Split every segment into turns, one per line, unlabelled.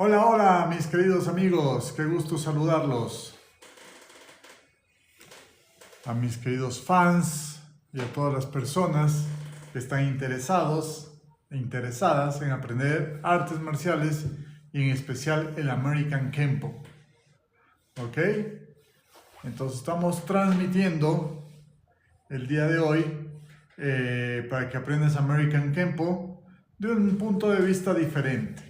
Hola, hola, mis queridos amigos, qué gusto saludarlos. A mis queridos fans y a todas las personas que están interesados e interesadas en aprender artes marciales y en especial el American Kenpo. ¿Ok? Entonces estamos transmitiendo el día de hoy para que aprendas American Kenpo de un punto de vista diferente.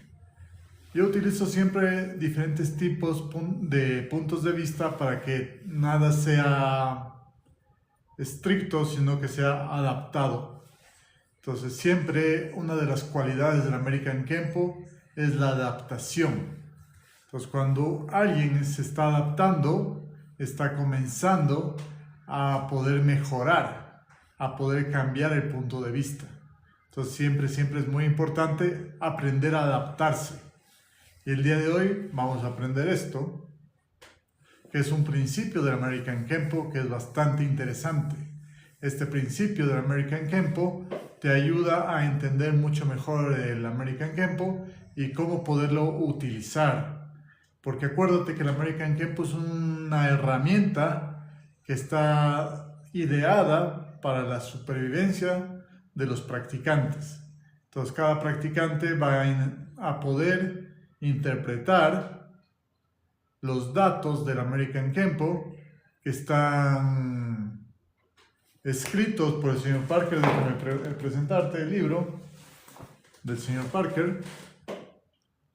Yo utilizo siempre diferentes tipos de puntos de vista para que nada sea estricto, sino que sea adaptado. Entonces siempre una de las cualidades del American Kenpo es la adaptación. Entonces cuando alguien se está adaptando, está comenzando a poder mejorar, a poder cambiar el punto de vista. Entonces siempre es muy importante aprender a adaptarse. Y el día de hoy vamos a aprender esto, que es un principio del American Kenpo que es bastante interesante. Este principio del American Kenpo te ayuda a entender mucho mejor el American Kenpo y cómo poderlo utilizar. Porque acuérdate que el American Kenpo es una herramienta que está ideada para la supervivencia de los practicantes. Entonces cada practicante va a poder interpretar los datos del American Kenpo que están escritos por el señor Parker. Déjame presentarte el libro del señor Parker,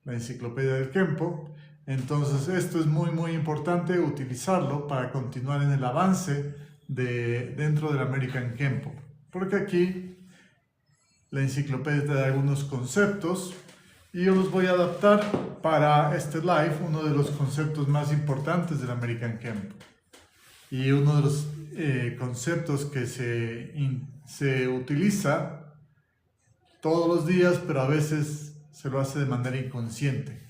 la enciclopedia del Kenpo. Entonces esto es muy importante utilizarlo para continuar en el avance dentro del American Kenpo, porque aquí la enciclopedia te da algunos conceptos y yo los voy a adaptar para este live, uno de los conceptos más importantes del American Kenpo. Y uno de los conceptos que se utiliza todos los días, pero a veces se lo hace de manera inconsciente.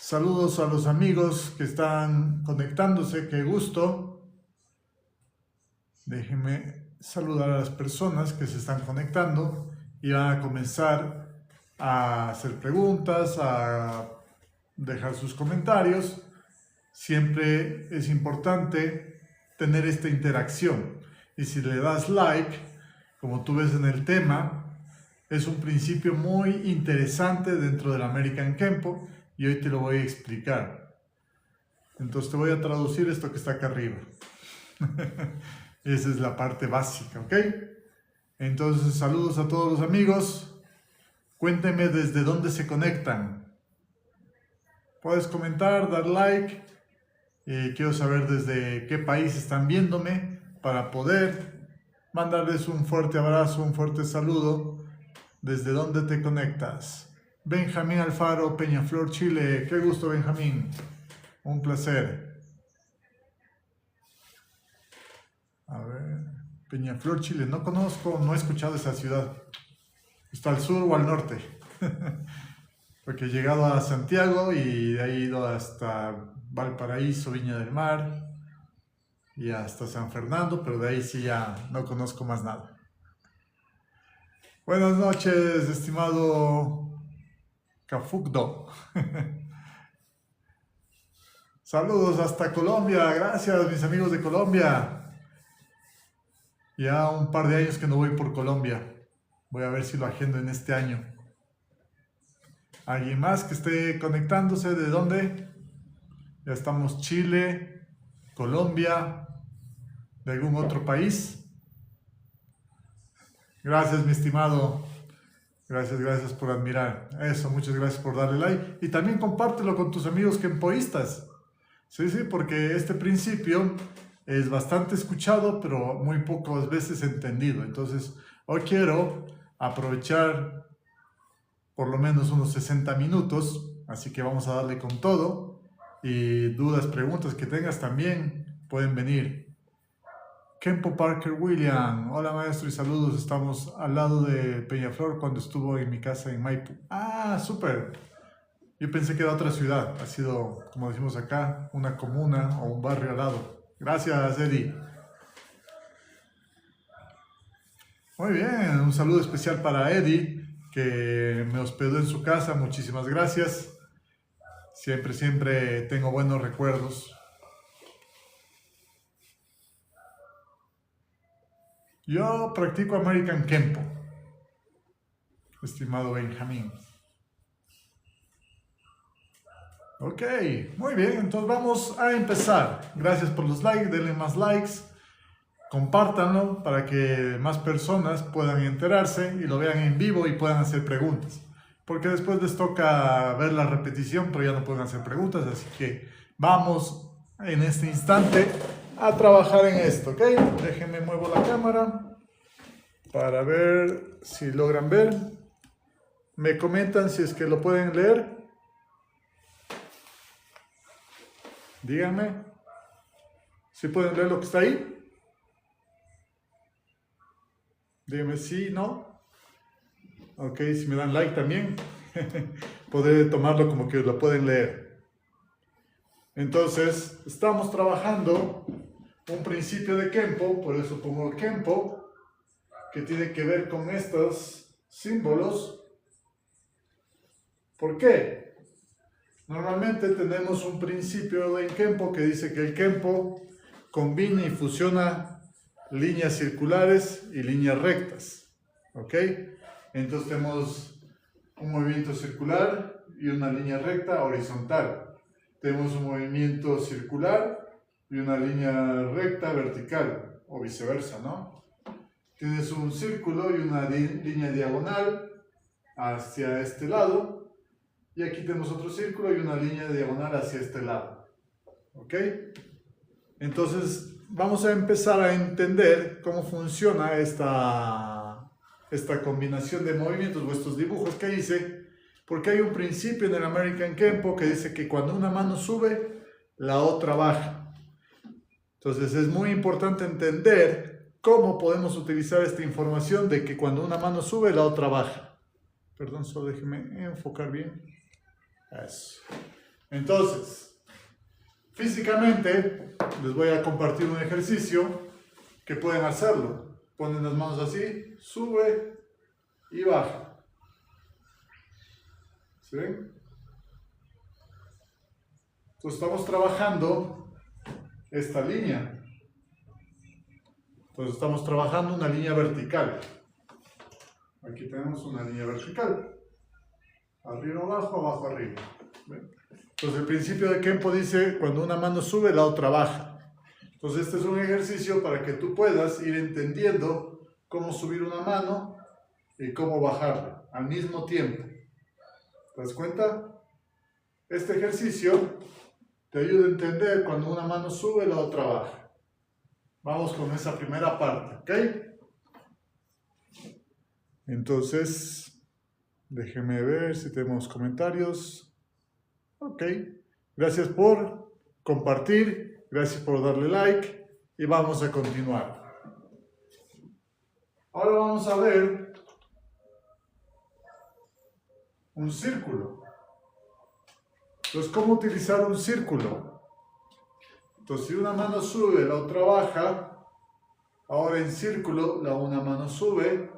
Saludos a los amigos que están conectándose, qué gusto. Déjenme saludar a las personas que se están conectando y van a comenzar a hacer preguntas, a dejar sus comentarios. Siempre es importante tener esta interacción. Y si le das like, como tú ves en el tema, es un principio muy interesante dentro del American Kenpo y hoy te lo voy a explicar. Entonces te voy a traducir esto que está acá arriba. Esa es la parte básica, ¿ok? Entonces, saludos a todos los amigos. Cuéntenme desde dónde se conectan. Puedes comentar, dar like. Quiero saber desde qué país están viéndome para poder mandarles un fuerte abrazo, un fuerte saludo. ¿Desde dónde te conectas? Benjamín Alfaro, Peñaflor, Chile. Qué gusto, Benjamín. Un placer. A ver, Peñaflor, Chile. No conozco, no he escuchado esa ciudad. ¿Está al sur o al norte? Porque he llegado a Santiago y he ido hasta Valparaíso, Viña del Mar y hasta San Fernando, pero de ahí sí ya no conozco más nada. Buenas noches, estimado Cafugdo. Saludos hasta Colombia, gracias mis amigos de Colombia. Ya un par de años que no voy por Colombia. Voy a ver si lo agendo en este año. ¿Alguien más que esté conectándose? ¿De dónde? Ya estamos Chile, Colombia, ¿de algún otro país? Gracias, mi estimado. Gracias por admirar. Eso, muchas gracias por darle like. Y también compártelo con tus amigos kenpoístas. Sí, porque este principio es bastante escuchado, pero muy pocas veces entendido. Entonces, hoy quiero aprovechar por lo menos unos 60 minutos, así que vamos a darle con todo. Y dudas, preguntas que tengas también pueden venir. Kenpo Parker William, hola maestro y saludos, estamos al lado de Peñaflor cuando estuvo en mi casa en Maipú. Ah, súper. Yo pensé que era otra ciudad, ha sido, como decimos acá, una comuna o un barrio al lado. Gracias, Eddie. Muy bien, un saludo especial para Eddie, que me hospedó en su casa, muchísimas gracias. Siempre tengo buenos recuerdos. Yo practico American Kempo, estimado Benjamín. Ok, muy bien, entonces vamos a empezar. Gracias por los likes, denle más likes, compártanlo para que más personas puedan enterarse y lo vean en vivo y puedan hacer preguntas. Porque después les toca ver la repetición, pero ya no pueden hacer preguntas, así que vamos en este instante a trabajar en esto, ¿ok? Déjenme muevo la cámara para ver si logran ver. Me comentan si es que lo pueden leer. Díganme si pueden leer lo que está ahí. Díganme sí, no. Ok, si me dan like también, podré tomarlo como que lo pueden leer. Entonces, estamos trabajando un principio de Kempo, por eso pongo Kempo, que tiene que ver con estos símbolos. ¿Por qué? Normalmente tenemos un principio en Kempo que dice que el Kempo combina y fusiona líneas circulares y líneas rectas. ¿Ok? Entonces tenemos un movimiento circular y una línea recta horizontal. Tenemos un movimiento circular y una línea recta vertical, o viceversa, ¿no? Tienes un círculo y una línea diagonal hacia este lado. Y aquí tenemos otro círculo y una línea diagonal hacia este lado. ¿Ok? Entonces, vamos a empezar a entender cómo funciona esta combinación de movimientos o estos dibujos que hice. Porque hay un principio en el American Kempo que dice que cuando una mano sube, la otra baja. Entonces, es muy importante entender cómo podemos utilizar esta información de que cuando una mano sube, la otra baja. Perdón, solo déjenme enfocar bien. Eso. Entonces, físicamente les voy a compartir un ejercicio que pueden hacerlo. Ponen las manos así, sube y baja. ¿Sí? Entonces estamos trabajando esta línea. Entonces estamos trabajando una línea vertical. Aquí tenemos una línea vertical. Arriba, abajo, abajo, arriba. ¿Ven? Entonces el principio de Kempo dice, cuando una mano sube, la otra baja. Entonces este es un ejercicio para que tú puedas ir entendiendo cómo subir una mano y cómo bajarla al mismo tiempo. ¿Te das cuenta? Este ejercicio te ayuda a entender cuando una mano sube, la otra baja. Vamos con esa primera parte, ¿ok? Entonces... déjenme ver si tenemos comentarios. Ok. Gracias por compartir. Gracias por darle like. Y vamos a continuar. Ahora vamos a ver un círculo. Entonces, ¿cómo utilizar un círculo? Entonces, si una mano sube, la otra baja. Ahora en círculo, una mano sube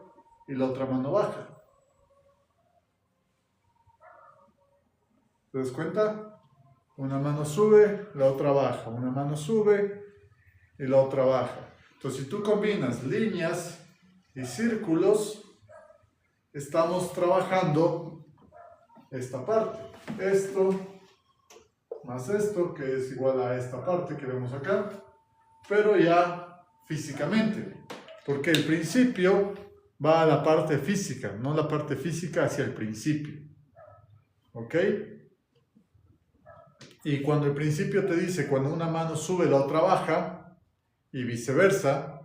y la otra mano baja. ¿Te das cuenta? Una mano sube, la otra baja. Una mano sube y la otra baja. Entonces, si tú combinas líneas y círculos, estamos trabajando esta parte. Esto más esto, que es igual a esta parte que vemos acá, pero ya físicamente. Porque el principio va a la parte física, no la parte física hacia el principio. ¿Ok? Y cuando el principio te dice, cuando una mano sube, la otra baja, y viceversa,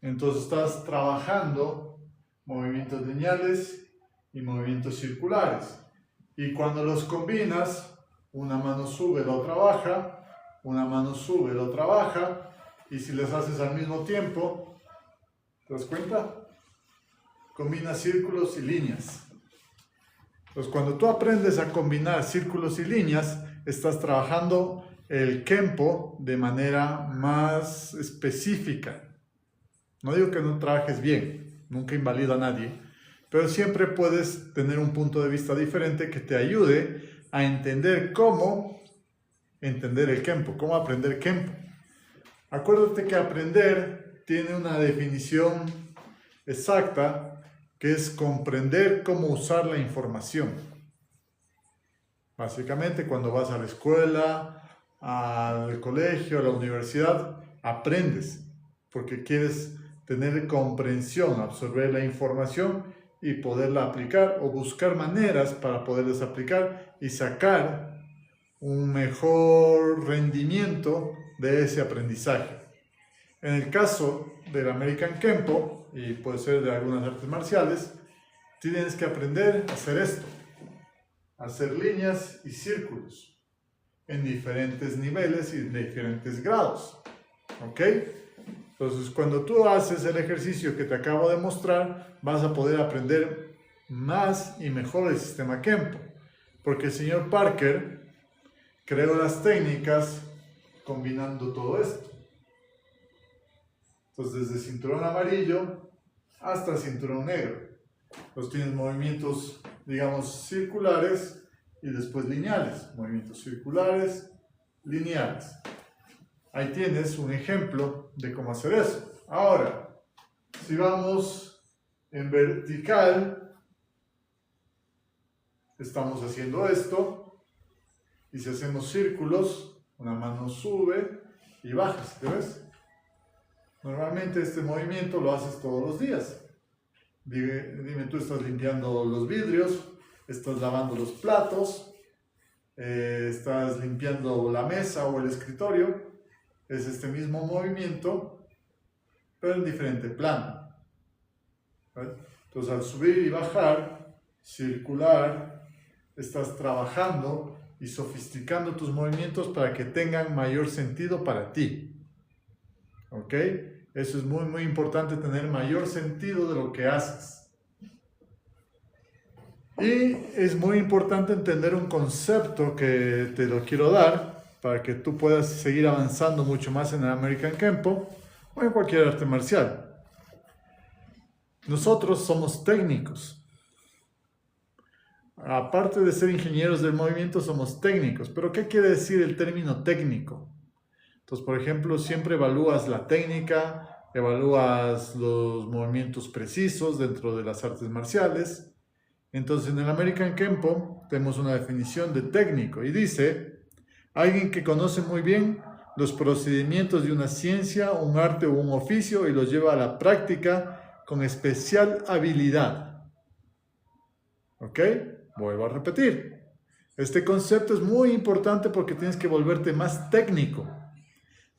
entonces estás trabajando movimientos lineales y movimientos circulares. Y cuando los combinas, una mano sube, la otra baja, una mano sube, la otra baja, y si les haces al mismo tiempo, ¿te das cuenta? Combinas círculos y líneas. Entonces, cuando tú aprendes a combinar círculos y líneas, estás trabajando el Kempo de manera más específica. No digo que no trabajes bien, nunca invalido a nadie, pero siempre puedes tener un punto de vista diferente que te ayude a entender cómo entender el Kenpo, cómo aprender Kenpo. Acuérdate que aprender tiene una definición exacta, que es comprender cómo usar la información. Básicamente, cuando vas a la escuela, al colegio, a la universidad, aprendes, porque quieres tener comprensión, absorber la información y poderla aplicar o buscar maneras para poderlas aplicar y sacar un mejor rendimiento de ese aprendizaje. En el caso del American Kenpo, y puede ser de algunas artes marciales, tienes que aprender a hacer esto, a hacer líneas y círculos en diferentes niveles y en diferentes grados. ¿Ok? Entonces, cuando tú haces el ejercicio que te acabo de mostrar, vas a poder aprender más y mejor el sistema Kenpo, porque el señor Parker creó las técnicas combinando todo esto. Entonces, desde cinturón amarillo hasta cinturón negro. Entonces, tienes movimientos, digamos, circulares y después lineales. Movimientos circulares, lineales. Ahí tienes un ejemplo de cómo hacer eso. Ahora, si vamos en vertical, estamos haciendo esto. Y si hacemos círculos, una mano sube y baja, ¿te ves? Normalmente este movimiento lo haces todos los días. Dime, tú estás limpiando los vidrios, estás lavando los platos, estás limpiando la mesa o el escritorio. Es este mismo movimiento, pero en diferente plano. ¿Vale? Entonces, al subir y bajar, circular, estás trabajando y sofisticando tus movimientos para que tengan mayor sentido para ti. ¿Ok? Eso es muy, muy importante, tener mayor sentido de lo que haces. Y es muy importante entender un concepto que te lo quiero dar para que tú puedas seguir avanzando mucho más en el American Kenpo o en cualquier arte marcial. Nosotros somos técnicos. Aparte de ser ingenieros del movimiento, somos técnicos. ¿Pero qué quiere decir el término técnico? Entonces, por ejemplo, siempre evalúas la técnica, evalúas los movimientos precisos dentro de las artes marciales. Entonces, en el American Kenpo tenemos una definición de técnico y dice: alguien que conoce muy bien los procedimientos de una ciencia, un arte o un oficio y los lleva a la práctica con especial habilidad. ¿Ok? Vuelvo a repetir. Este concepto es muy importante porque tienes que volverte más técnico.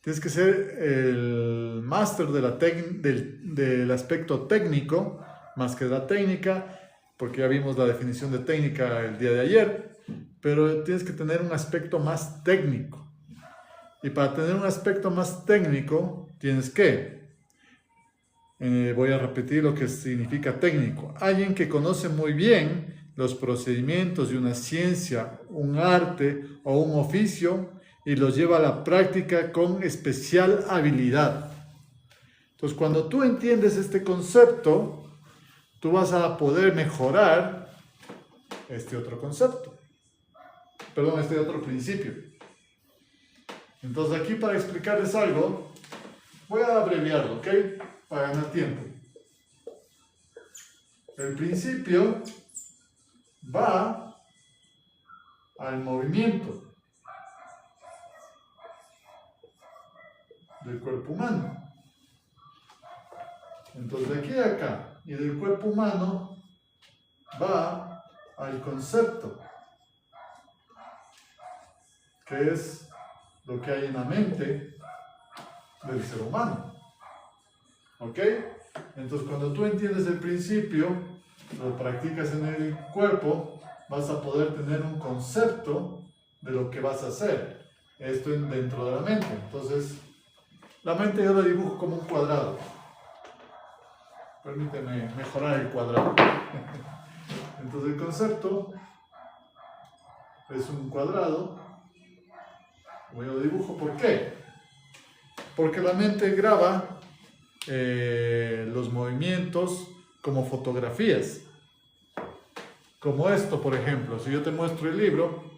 Tienes que ser el máster del aspecto técnico, más que de la técnica, porque ya vimos la definición de técnica el día de ayer, pero tienes que tener un aspecto más técnico. Y para tener un aspecto más técnico, tienes que, voy a repetir lo que significa técnico, alguien que conoce muy bien los procedimientos de una ciencia, un arte o un oficio y los lleva a la práctica con especial habilidad. Entonces, cuando tú entiendes este concepto, tú vas a poder mejorar este otro concepto. Perdón, este otro principio. Entonces, aquí para explicarles algo, voy a abreviarlo, ¿ok? Para ganar tiempo. El principio va al movimiento del cuerpo humano. Entonces, de aquí a acá y del cuerpo humano va al concepto, que es lo que hay en la mente del ser humano. ¿Ok? Entonces, cuando tú entiendes el principio, lo practicas en el cuerpo, vas a poder tener un concepto de lo que vas a hacer. Esto dentro de la mente. Entonces, la mente yo la dibujo como un cuadrado. Permíteme mejorar el cuadrado. Entonces, el concepto es un cuadrado. Yo lo dibujo, ¿por qué? Porque la mente graba los movimientos como fotografías. Como esto, por ejemplo. Si yo te muestro el libro,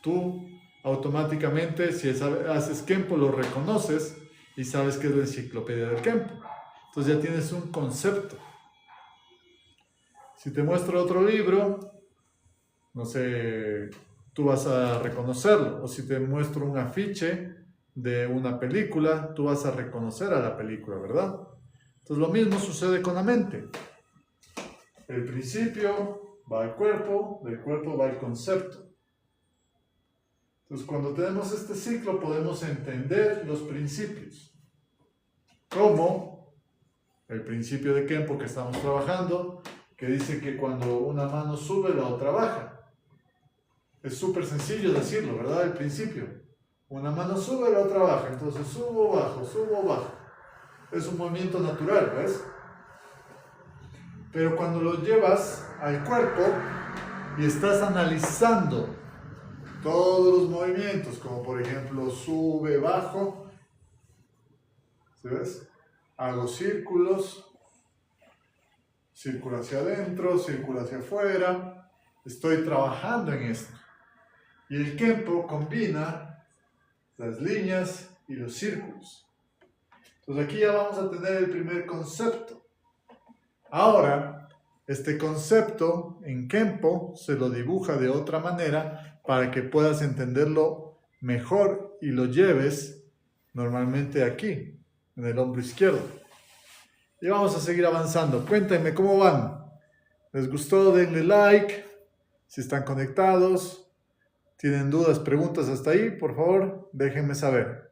Tú automáticamente, si haces Kenpo, lo reconoces y sabes que es la enciclopedia del Kenpo. Entonces ya tienes un concepto. Si te muestro otro libro, no sé, tú vas a reconocerlo. O si te muestro un afiche de una película, tú vas a reconocer a la película, ¿verdad? Entonces lo mismo sucede con la mente. El principio va al cuerpo, del cuerpo va al concepto. Entonces cuando tenemos este ciclo podemos entender los principios. Como el principio de Kenpo que estamos trabajando, que dice que cuando una mano sube, la otra baja. Es súper sencillo decirlo, ¿verdad? El principio. Una mano sube, la otra baja. Entonces subo, bajo, subo, bajo. Es un movimiento natural, ¿ves? Pero cuando lo llevas al cuerpo y estás analizando todos los movimientos, como por ejemplo sube, bajo, ¿sí ves? Hago círculos, círculo hacia adentro, círculo hacia afuera, estoy trabajando en esto. Y el Kenpo combina las líneas y los círculos. Entonces aquí ya vamos a tener el primer concepto. Ahora, este concepto en Kenpo se lo dibuja de otra manera para que puedas entenderlo mejor y lo lleves normalmente aquí, en el hombro izquierdo. Y vamos a seguir avanzando. Cuéntenme cómo van. ¿Les gustó? Denle like. Si están conectados. ¿Tienen dudas, preguntas hasta ahí? Por favor, déjenme saber.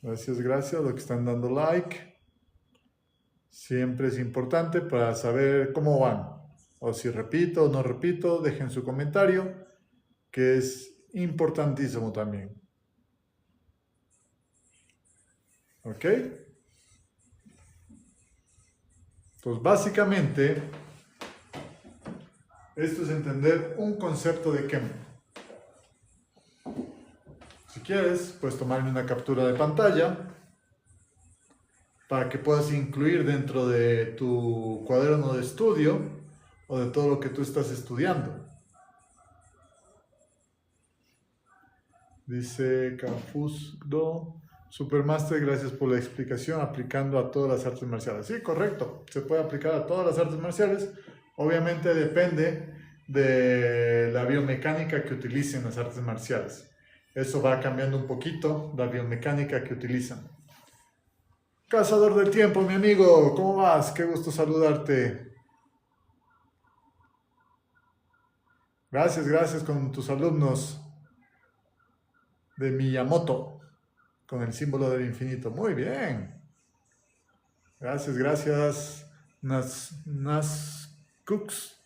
Gracias, gracias a los que están dando like. Siempre es importante para saber cómo van. O si repito o no repito, dejen su comentario, que es importantísimo también. ¿Ok? Entonces, básicamente, esto es entender un concepto de Kenpo. Si quieres, puedes tomarme una captura de pantalla para que puedas incluir dentro de tu cuaderno de estudio o de todo lo que tú estás estudiando. Dice Cafusdo, Supermaster, gracias por la explicación, aplicando a todas las artes marciales. Sí, correcto, se puede aplicar a todas las artes marciales. Obviamente depende de la biomecánica que utilicen las artes marciales. Eso va cambiando un poquito la biomecánica que utilizan. Cazador del tiempo, mi amigo, ¿cómo vas? Qué gusto saludarte. Gracias, gracias con tus alumnos de Miyamoto, con el símbolo del infinito. Muy bien. Gracias, gracias. Nas Cooks.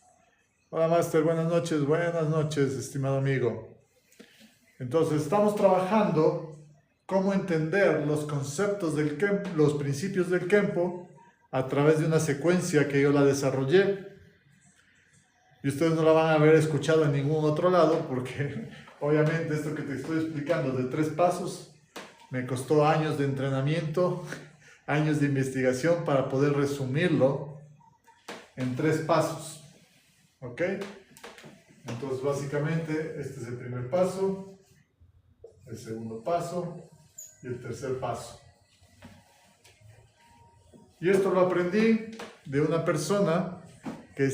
Hola, Master, buenas noches, estimado amigo. Entonces, estamos trabajando cómo entender los conceptos del Kenpo, los principios del Kenpo, a través de una secuencia que yo la desarrollé. Y ustedes no la van a haber escuchado en ningún otro lado, porque obviamente esto que te estoy explicando de 3 pasos me costó años de entrenamiento, años de investigación para poder resumirlo en 3 pasos. ¿Ok? Entonces básicamente este es el primer paso, el segundo paso y el tercer paso. Y esto lo aprendí de una persona que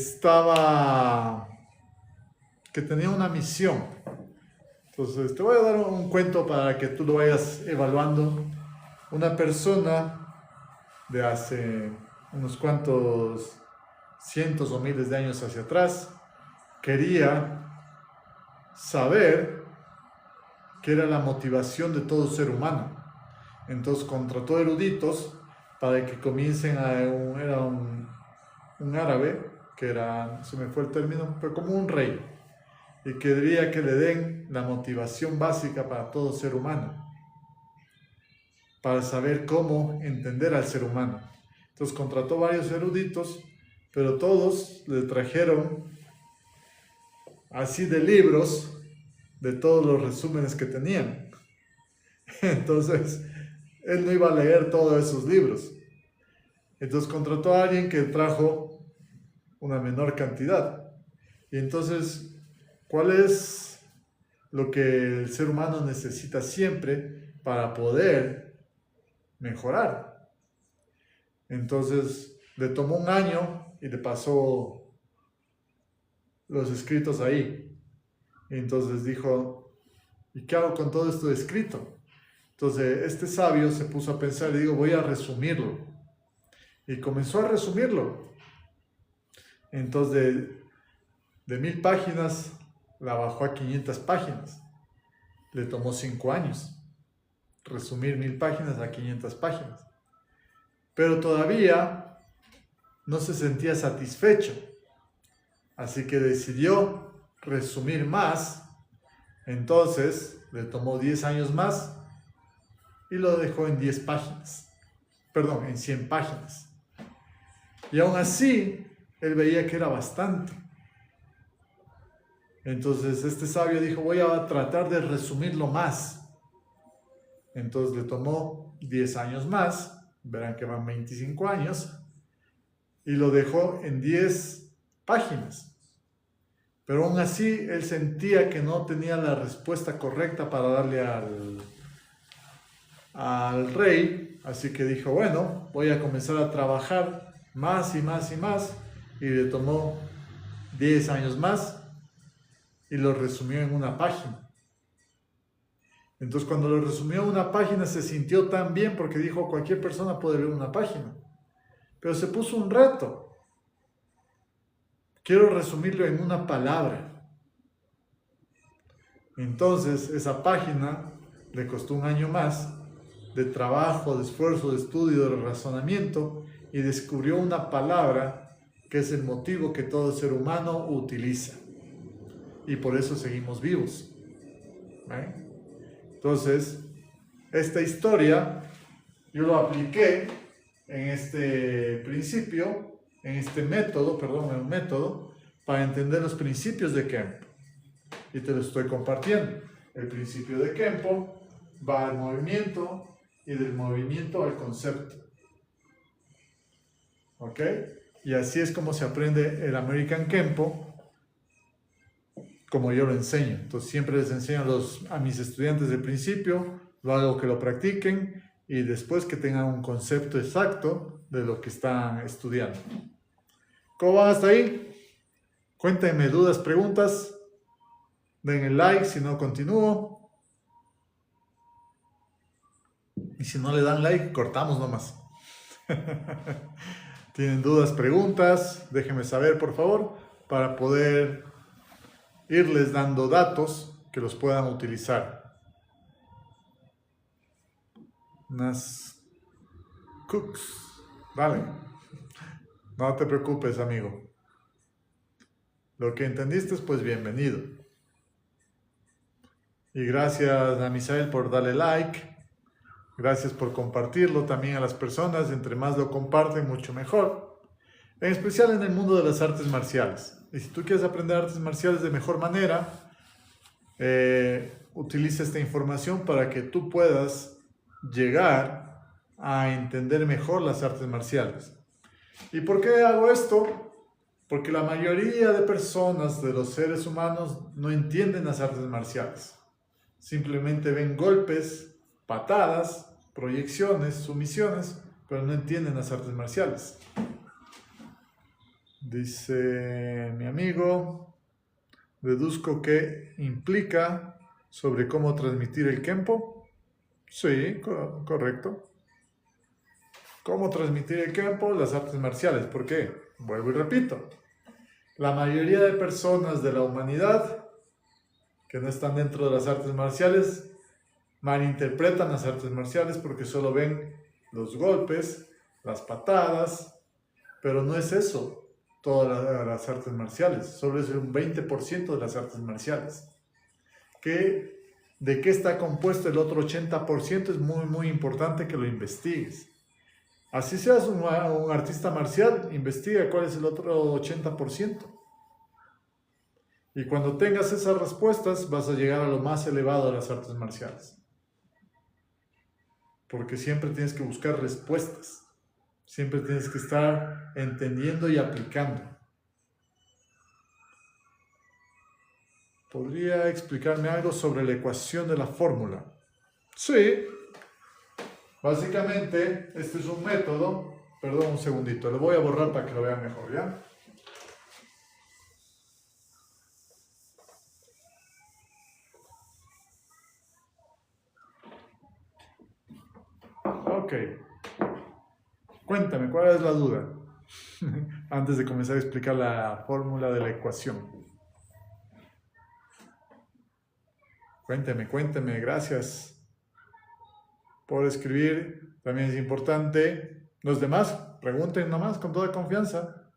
tenía una misión. Entonces te voy a dar un cuento para que tú lo vayas evaluando. Una persona de hace unos cuantos cientos o miles de años hacia atrás quería saber qué era la motivación de todo ser humano. Entonces contrató eruditos para que comiencen era un árabe, que era, se me fue el término, pero como un rey, y quería que le den la motivación básica para todo ser humano, para saber cómo entender al ser humano. Entonces contrató varios eruditos, pero todos le trajeron así de libros de todos los resúmenes que tenían. Entonces, él no iba a leer todos esos libros. Entonces contrató a alguien que trajo una menor cantidad. Y entonces, ¿cuál es lo que el ser humano necesita siempre para poder mejorar? Entonces, le tomó un año y le pasó los escritos ahí. Y entonces dijo, ¿y qué hago con todo esto escrito? Entonces, este sabio se puso a pensar y dijo, voy a resumirlo. Y comenzó a resumirlo. Entonces, de 1000 páginas, la bajó a 500 páginas. Le tomó 5 años resumir 1000 páginas a 500 páginas. Pero todavía no se sentía satisfecho. Así que decidió resumir más. Entonces, le tomó 10 años más y lo dejó en 10 páginas. Perdón, en 100 páginas. Y aún así, él veía que era bastante. Entonces este sabio dijo, voy a tratar de resumirlo más. Entonces le tomó 10 años más, verán que van 25 años, y lo dejó en 10 páginas. Pero aún así él sentía que no tenía la respuesta correcta para darle al rey, así que dijo, bueno, voy a comenzar a trabajar más y más y más, y le tomó 10 años más, y lo resumió en una página. Entonces cuando lo resumió en una página se sintió tan bien porque dijo, cualquier persona puede leer una página. Pero se puso un reto. Quiero resumirlo en una palabra. Entonces esa página le costó un año más de trabajo, de esfuerzo, de estudio, de razonamiento, y descubrió una palabra que es el motivo que todo ser humano utiliza. Y por eso seguimos vivos. ¿Ven? Entonces, esta historia yo lo apliqué en este principio, en este método, en un método, para entender los principios de Kempo. Y te lo estoy compartiendo. El principio de Kempo va al movimiento y del movimiento al concepto. ¿Ok? Y así es como se aprende el American Kempo, como yo lo enseño. Entonces siempre les enseño a mis estudiantes del principio, lo hago que lo practiquen y después que tengan un concepto exacto de lo que están estudiando. ¿Cómo van hasta ahí? Cuéntenme dudas, preguntas. Den el like si no continúo. Y si no le dan like, cortamos nomás. ¿Tienen dudas, preguntas? Déjenme saber, por favor, para poder irles dando datos que los puedan utilizar. Nas Cooks. Vale. No te preocupes, amigo. Lo que entendiste, pues bienvenido. Y gracias a Misael por darle like. Gracias por compartirlo también a las personas. Entre más lo comparten, mucho mejor. En especial en el mundo de las artes marciales. Y si tú quieres aprender artes marciales de mejor manera, utiliza esta información para que tú puedas llegar a entender mejor las artes marciales. ¿Y por qué hago esto? Porque la mayoría de personas, de los seres humanos, no entienden las artes marciales. Simplemente ven golpes, patadas, proyecciones, sumisiones, pero no entienden las artes marciales. Dice mi amigo, deduzco que implica sobre cómo transmitir el Kempo. Sí, correcto. ¿Cómo transmitir el Kempo? Las artes marciales. ¿Por qué? Vuelvo y repito. La mayoría de personas de la humanidad que no están dentro de las artes marciales malinterpretan las artes marciales porque solo ven los golpes, las patadas, pero no es eso. Todas las artes marciales, solo es un 20% de las artes marciales. ¿De qué está compuesto el otro 80%? Es muy importante que lo investigues. Así seas un artista marcial, investiga cuál es el otro 80%. Y cuando tengas esas respuestas, vas a llegar a lo más elevado de las artes marciales. Porque siempre tienes que buscar respuestas. Siempre tienes que estar entendiendo y aplicando. ¿Podría explicarme algo sobre la ecuación de la fórmula? Sí. Básicamente, este es un método. Perdón, un segundito. Lo voy a borrar para que lo vean mejor, ¿ya? Ok. Cuéntame, ¿cuál es la duda? Antes de comenzar a explicar la fórmula de la ecuación. Cuénteme, gracias por escribir. También es importante. Los demás, pregunten nomás con toda confianza.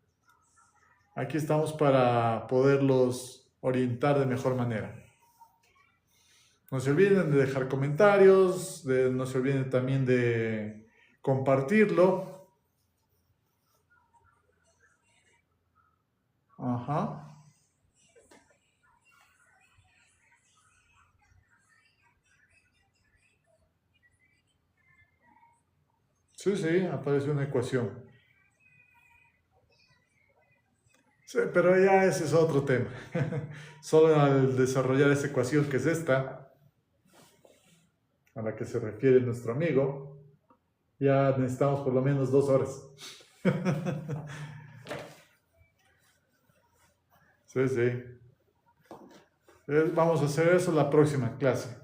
Aquí estamos para poderlos orientar de mejor manera. No se olviden de dejar comentarios, no se olviden también de compartirlo. Ajá. Sí, aparece una ecuación. Sí, pero ya ese es otro tema. Solo al desarrollar esa ecuación que es esta, a la que se refiere nuestro amigo, ya necesitamos por lo menos 2 horas. Sí. Vamos a hacer eso la próxima clase.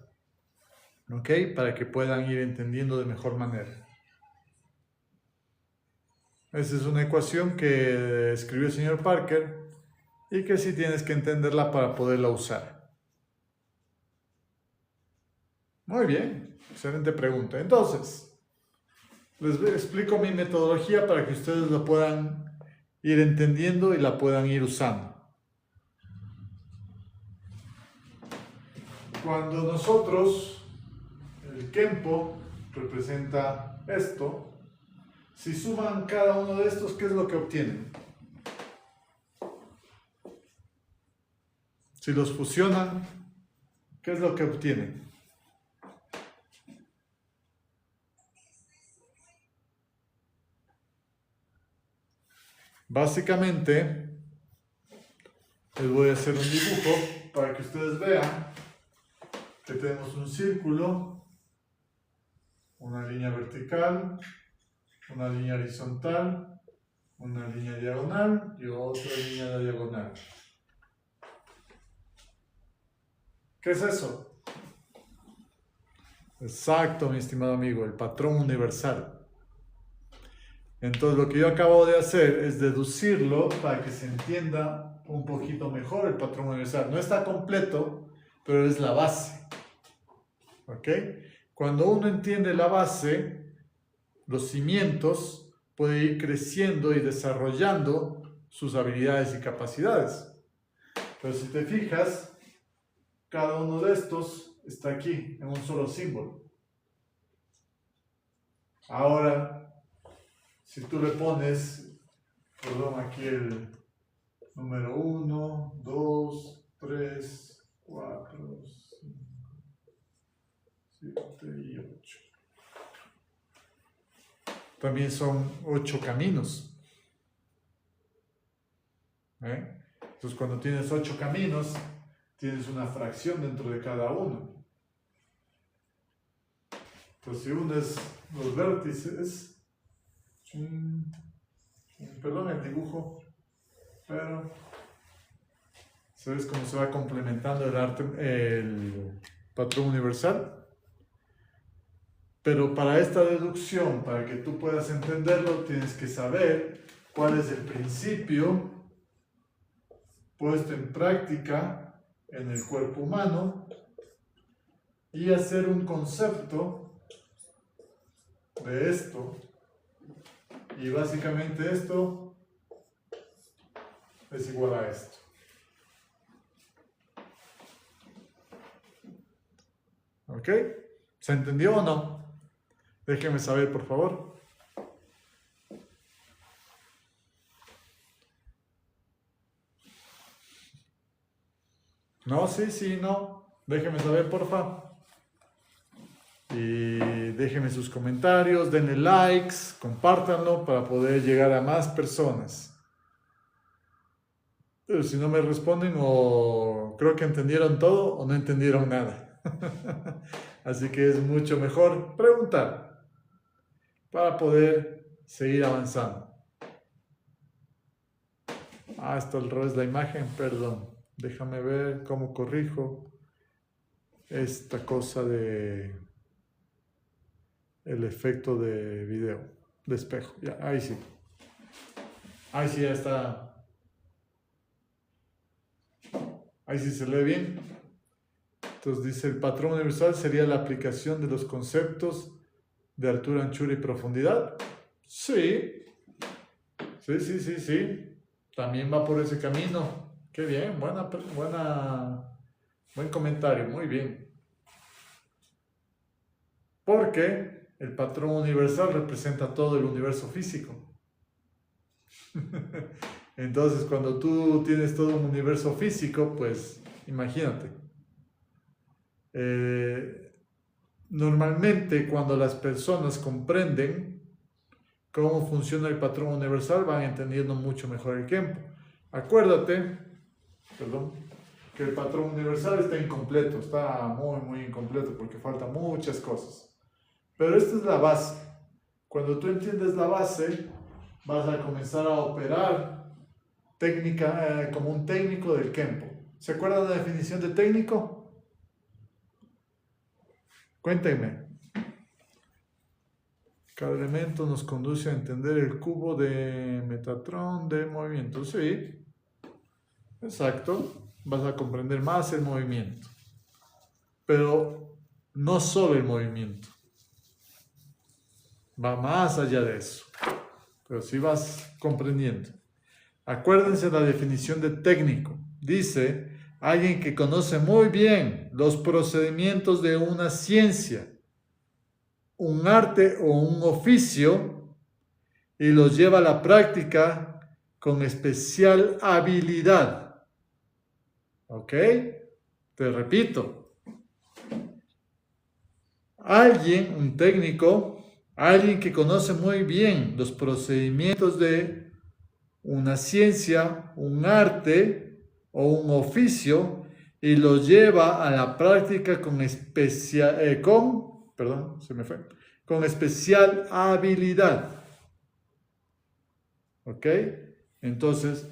¿Ok? Para que puedan ir entendiendo de mejor manera. Esa es una ecuación que escribió el señor Parker y que sí tienes que entenderla para poderla usar. Muy bien, excelente pregunta. Entonces, les explico mi metodología para que ustedes la puedan ir entendiendo y la puedan ir usando. Cuando nosotros, el Kempo representa esto, si suman cada uno de estos, ¿qué es lo que obtienen? Si los fusionan, ¿qué es lo que obtienen? Básicamente, les voy a hacer un dibujo para que ustedes vean que tenemos un círculo, una línea vertical, una línea horizontal, una línea diagonal y otra línea diagonal. ¿Qué es eso? Exacto, mi estimado amigo, el patrón universal. Entonces lo que yo acabo de hacer es deducirlo para que se entienda un poquito mejor el patrón universal. No está completo, pero es la base. ¿Ok? Cuando uno entiende la base, los cimientos, puede ir creciendo y desarrollando sus habilidades y capacidades. Pero si te fijas, cada uno de estos está aquí, en un solo símbolo. Ahora, si tú le pones, perdón, aquí el número 1, 2, 3, 4, 5, 7 y 8. También son 8 caminos. Entonces, cuando tienes 8 caminos, tienes una fracción dentro de cada uno. Entonces, si unes los vértices, perdón el dibujo, pero ¿sabes cómo se va complementando el patrón universal? Pero para esta deducción, para que tú puedas entenderlo, tienes que saber cuál es el principio puesto en práctica en el cuerpo humano y hacer un concepto de esto. Y básicamente esto es igual a esto. ¿Ok? ¿Se entendió o no? Déjenme saber, por favor. No, sí, no. Déjenme saber, por favor. Y déjenme sus comentarios, denle likes, compártanlo para poder llegar a más personas. Pero si no me responden, o creo que entendieron todo o no entendieron nada. Así que es mucho mejor preguntar para poder seguir avanzando. Esto al revés la imagen, perdón. Déjame ver cómo corrijo esta cosa de el efecto de video, de espejo. Ya, ahí sí. Ahí sí ya está. Ahí sí se lee bien. Entonces dice, el patrón universal sería la aplicación de los conceptos de altura, anchura y profundidad. Sí. Sí. También va por ese camino. Qué bien, buen comentario, muy bien. Porque el patrón universal representa todo el universo físico. Entonces, cuando tú tienes todo un universo físico, pues imagínate. Normalmente, cuando las personas comprenden cómo funciona el patrón universal, van entendiendo mucho mejor el tiempo. Acuérdate, que el patrón universal está incompleto, está muy incompleto porque faltan muchas cosas. Pero esta es la base. Cuando tú entiendes la base, vas a comenzar a operar como un técnico del Kempo. ¿Se acuerdan de la definición de técnico? Cuéntenme. Cada elemento nos conduce a entender el cubo de Metatron de movimiento. Sí, exacto. Vas a comprender más el movimiento. Pero no solo el movimiento. Va más allá de eso. Pero sí vas comprendiendo. Acuérdense la definición de técnico. Dice, alguien que conoce muy bien los procedimientos de una ciencia, un arte o un oficio y los lleva a la práctica con especial habilidad. ¿Ok? Te repito. Un técnico, alguien que conoce muy bien los procedimientos de una ciencia, un arte o un oficio y lo lleva a la práctica con especial habilidad. ¿Ok? Entonces,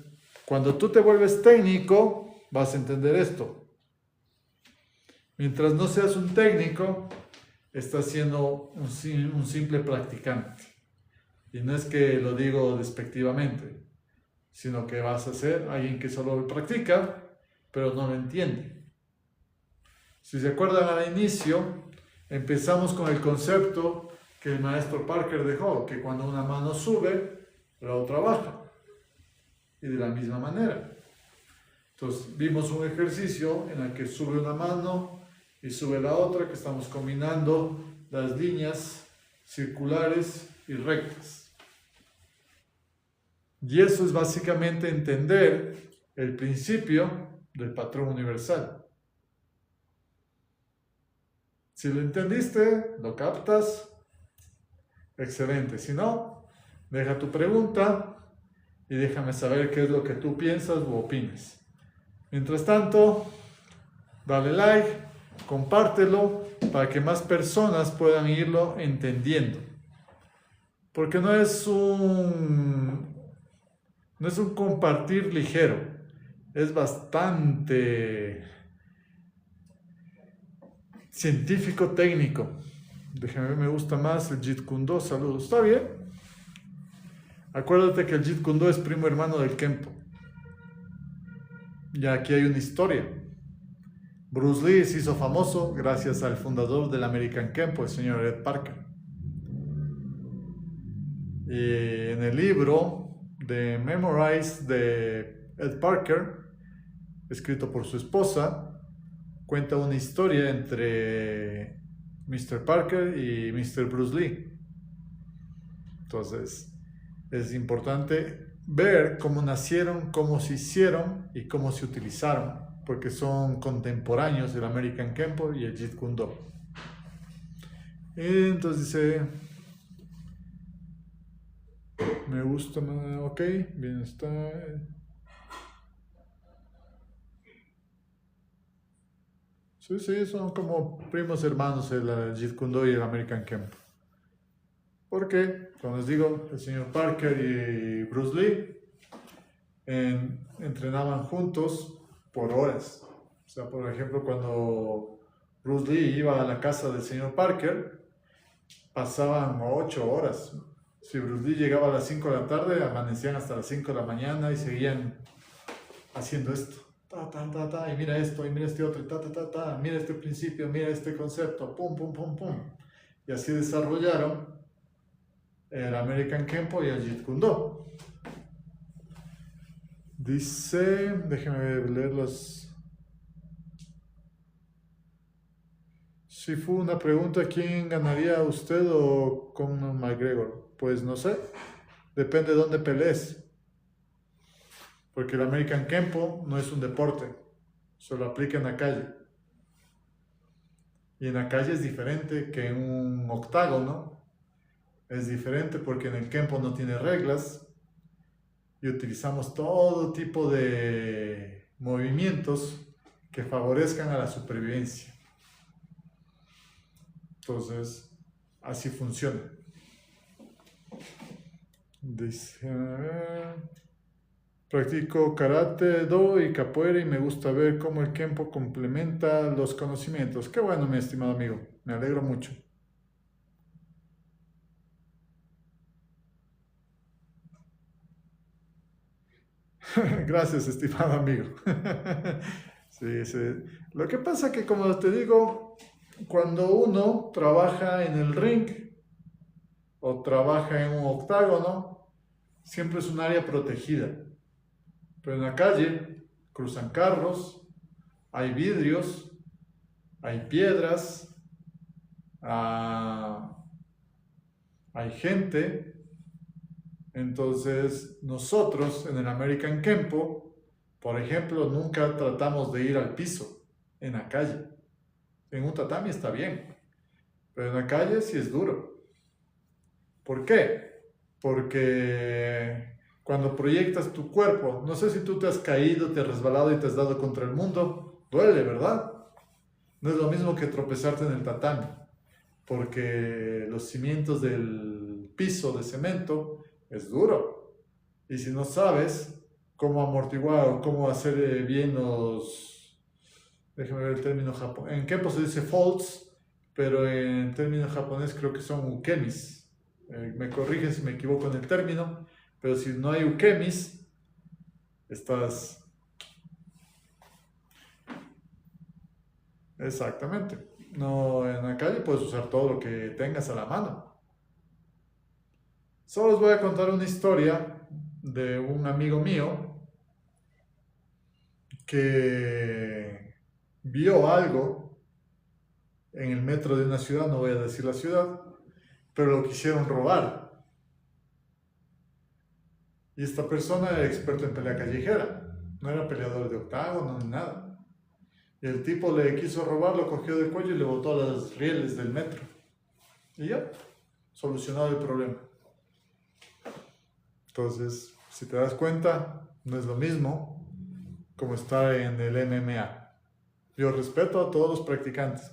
cuando tú te vuelves técnico, vas a entender esto. Mientras no seas un técnico, estás siendo un simple practicante. Y no es que lo digo despectivamente, sino que vas a ser alguien que solo lo practica, pero no lo entiende. Si se acuerdan al inicio, empezamos con el concepto que el maestro Parker dejó, que cuando una mano sube, la otra baja. Y de la misma manera. Entonces, vimos un ejercicio en el que sube una mano y sube la otra, que estamos combinando las líneas circulares y rectas. Y eso es básicamente entender el principio del patrón universal. Si lo entendiste, lo captas, excelente. Si no, deja tu pregunta y déjame saber qué es lo que tú piensas u opinas. Mientras tanto, dale like, compártelo para que más personas puedan irlo entendiendo. Porque no es un compartir ligero, es bastante científico técnico. Déjame ver, me gusta más el Jeet Kune Do. Saludos, ¿está bien? Acuérdate que el Jeet Kune Do es primo hermano del Kempo. Y aquí hay una historia. Bruce Lee se hizo famoso gracias al fundador del American Kempo, el señor Ed Parker. Y en el libro de Memorize de Ed Parker, escrito por su esposa, cuenta una historia entre Mr. Parker y Mr. Bruce Lee. Entonces, es importante ver cómo nacieron, cómo se hicieron y cómo se utilizaron, porque son contemporáneos del American Kempo y el Jeet Kune Do. Y entonces dice, me gusta, ok, bienestar. Sí, sí, son como primos hermanos el Jeet Kune Do y el American Camp. Porque, como les digo, el señor Parker y Bruce Lee entrenaban juntos por horas. O sea, por ejemplo, cuando Bruce Lee iba a la casa del señor Parker, pasaban 8 horas. Si Bruce Lee llegaba a las 5 de la tarde, amanecían hasta las 5 de la mañana y seguían haciendo esto. Ta, ta, ta, ta, y mira esto, y mira este otro, y ta, ta, ta, ta, mira este principio, mira este concepto, pum, pum, pum, pum. Y así desarrollaron el American Kempo y el Jeet Kune Do. Dice, déjenme leer las... Si fue una pregunta, ¿quién ganaría, usted o Conor McGregor? Pues no sé, depende de dónde pelees. Porque el American Kempo no es un deporte, solo aplica en la calle. Y en la calle es diferente que en un octágono. Es diferente porque en el Kempo no tiene reglas y utilizamos todo tipo de movimientos que favorezcan a la supervivencia. Entonces, así funciona. Dice, practico karate, do y capoeira y me gusta ver cómo el Kempo complementa los conocimientos. Qué bueno, mi estimado amigo. Me alegro mucho. Gracias, estimado amigo. Sí, sí. Lo que pasa que, como te digo, cuando uno trabaja en el ring o trabaja en un octágono, siempre es un área protegida. Pero en la calle cruzan carros, hay vidrios, hay piedras, hay gente. Entonces, nosotros en el American Kempo, por ejemplo, nunca tratamos de ir al piso en la calle. En un tatami está bien, pero en la calle sí es duro. ¿Por qué? Porque cuando proyectas tu cuerpo, no sé si tú te has caído, te has resbalado y te has dado contra el mundo, duele, ¿verdad? No es lo mismo que tropezarte en el tatami, porque los cimientos del piso de cemento es duro. Y si no sabes cómo amortiguar o cómo hacer bien los... Déjame ver el término japonés. En Kempo se dice faults, pero en término japonés creo que son ukemis. Me corrigen si me equivoco en el término, pero si no hay ukemis, estás... Exactamente. No, en la calle puedes usar todo lo que tengas a la mano. Solo os voy a contar una historia de un amigo mío que vio algo en el metro de una ciudad, no voy a decir la ciudad, pero lo quisieron robar. Y esta persona era experto en pelea callejera, no era peleador de octágono ni nada. Y el tipo le quiso robar, lo cogió del cuello y le botó a las rieles del metro. Y ya, solucionado el problema. Entonces, si te das cuenta, no es lo mismo como estar en el MMA. Yo respeto a todos los practicantes.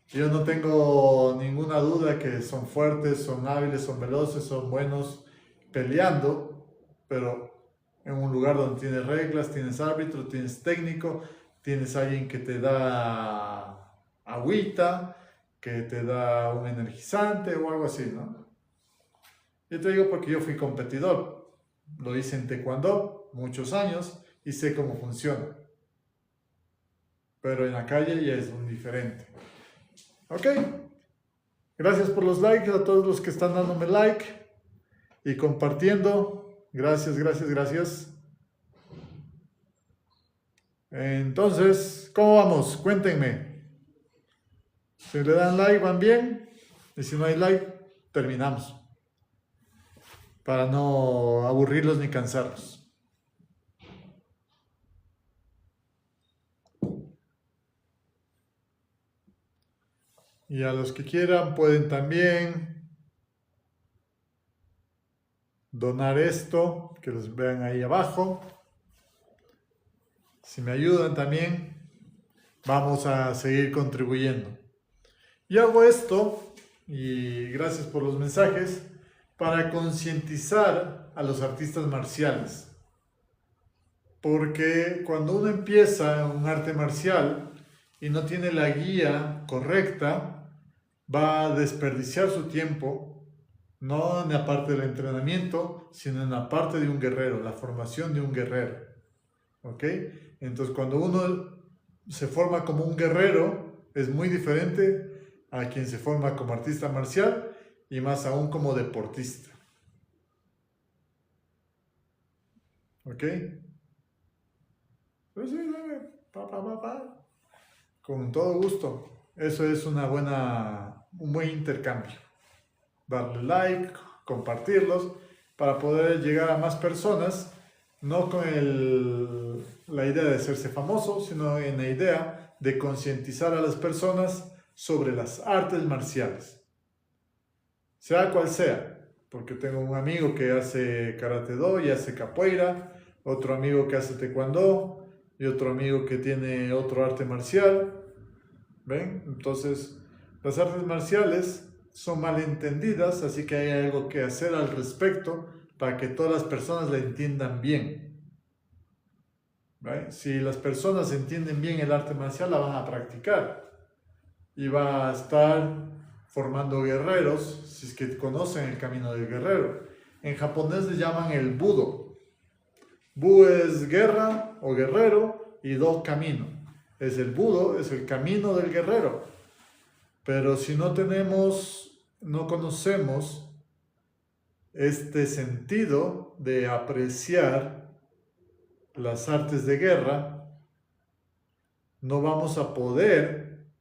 Yo no tengo ninguna duda que son fuertes, son hábiles, son veloces, son buenos peleando, pero en un lugar donde tienes reglas, tienes árbitro, tienes técnico, tienes alguien que te da agüita, que te da un energizante o algo así, ¿no? Yo te digo porque yo fui competidor, lo hice en taekwondo muchos años y sé cómo funciona, pero en la calle ya es un diferente. Ok, gracias por los likes a todos los que están dándome like y compartiendo. Gracias, gracias, gracias. Entonces, ¿cómo vamos? Cuéntenme. Si le dan like, van bien. Y si no hay like, terminamos. Para no aburrirlos ni cansarlos. Y a los que quieran pueden también donar esto, que los vean ahí abajo. Si me ayudan también, vamos a seguir contribuyendo. Y hago esto, y gracias por los mensajes, para concientizar a los artistas marciales. Porque cuando uno empieza un arte marcial y no tiene la guía correcta, va a desperdiciar su tiempo, no en la parte del entrenamiento, sino en la parte de un guerrero, la formación de un guerrero. ¿Ok? Entonces, cuando uno se forma como un guerrero, es muy diferente a quien se forma como artista marcial y más aún como deportista. ¿Ok? Pues sí, con todo gusto. Eso es un buen intercambio. Darle like, compartirlos, para poder llegar a más personas, no con la idea de hacerse famoso, sino en la idea de concientizar a las personas sobre las artes marciales. Sea cual sea, porque tengo un amigo que hace karate do y hace capoeira, otro amigo que hace taekwondo y otro amigo que tiene otro arte marcial. ¿Ven? Entonces, las artes marciales son malentendidas, así que hay algo que hacer al respecto para que todas las personas la entiendan bien. ¿Ven? Si las personas entienden bien el arte marcial, la van a practicar y va a estar formando guerreros, si es que conocen el camino del guerrero. En japonés le llaman el Budo. Bu es guerra o guerrero y do camino. Es el Budo, es el camino del guerrero. Pero si no conocemos este sentido de apreciar las artes de guerra, no vamos a poder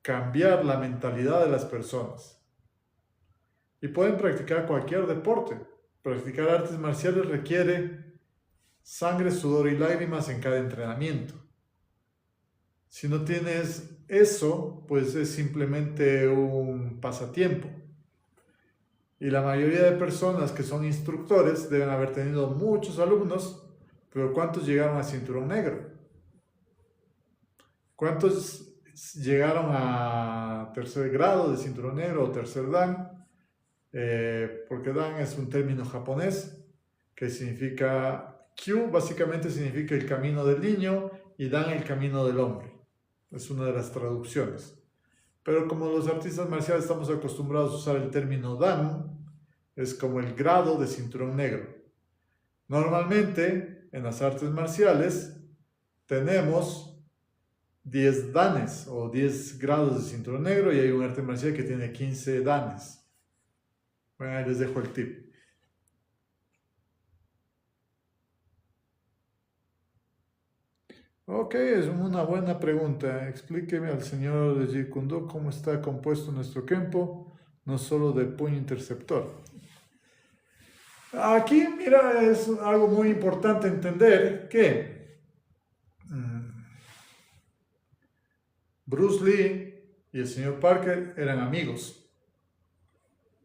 cambiar la mentalidad de las personas. Y pueden practicar cualquier deporte. Practicar artes marciales requiere sangre, sudor y lágrimas en cada entrenamiento. Si no tienes eso, pues es simplemente un pasatiempo. Y la mayoría de personas que son instructores deben haber tenido muchos alumnos, pero ¿cuántos llegaron a cinturón negro? ¿Cuántos llegaron a tercer grado de cinturón negro o tercer dan? Porque dan es un término japonés que significa, Kyu básicamente significa el camino del niño y dan el camino del hombre. Es una de las traducciones. Pero como los artistas marciales estamos acostumbrados a usar el término dan, es como el grado de cinturón negro. Normalmente en las artes marciales tenemos 10 danes o 10 grados de cinturón negro y hay un arte marcial que tiene 15 danes. Bueno, ahí les dejo el tip. Ok, es una buena pregunta. Explíqueme al señor de Jeet Kune Do cómo está compuesto nuestro kempo, no solo de puño interceptor. Aquí, mira, es algo muy importante entender que Bruce Lee y el señor Parker eran amigos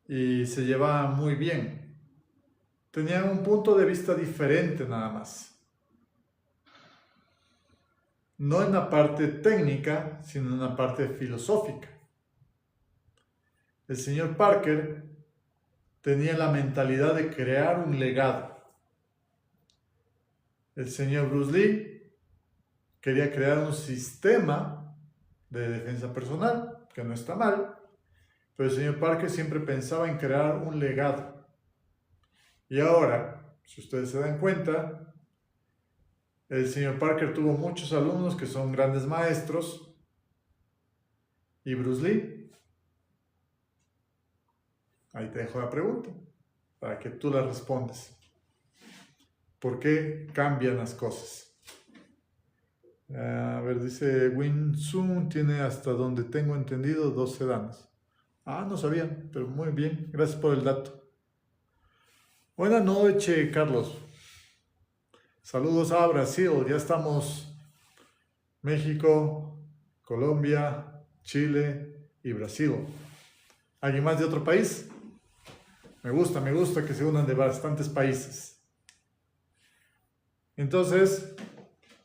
y se llevaban muy bien. Tenían un punto de vista diferente nada más. No en la parte técnica, sino en la parte filosófica. El señor Parker tenía la mentalidad de crear un legado. El señor Bruce Lee quería crear un sistema de defensa personal, que no está mal, pero el señor Parker siempre pensaba en crear un legado. Y ahora, si ustedes se dan cuenta, el señor Parker tuvo muchos alumnos que son grandes maestros. ¿Y Bruce Lee? Ahí te dejo la pregunta, para que tú la respondas. ¿Por qué cambian las cosas? A ver, dice Win Sun tiene hasta donde tengo entendido 12 danes. Ah, no sabía, pero muy bien. Gracias por el dato. Buenas noches, Carlos. Saludos a Brasil. Ya estamos México, Colombia, Chile y Brasil. ¿Alguien más de otro país? Me gusta que se unan de bastantes países. Entonces,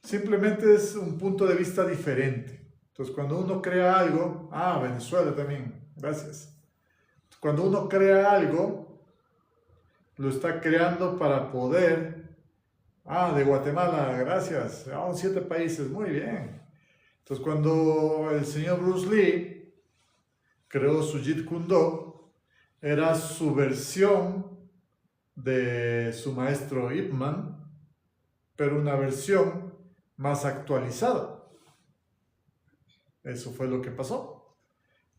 simplemente es un punto de vista diferente. Entonces, cuando uno crea algo, Venezuela también, gracias. Cuando uno crea algo, lo está creando para poder, de Guatemala, gracias, 7 países, muy bien. Entonces, cuando el señor Bruce Lee creó su Jeet Kune Do, era su versión de su maestro Ip Man, pero una versión más actualizada. Eso fue lo que pasó.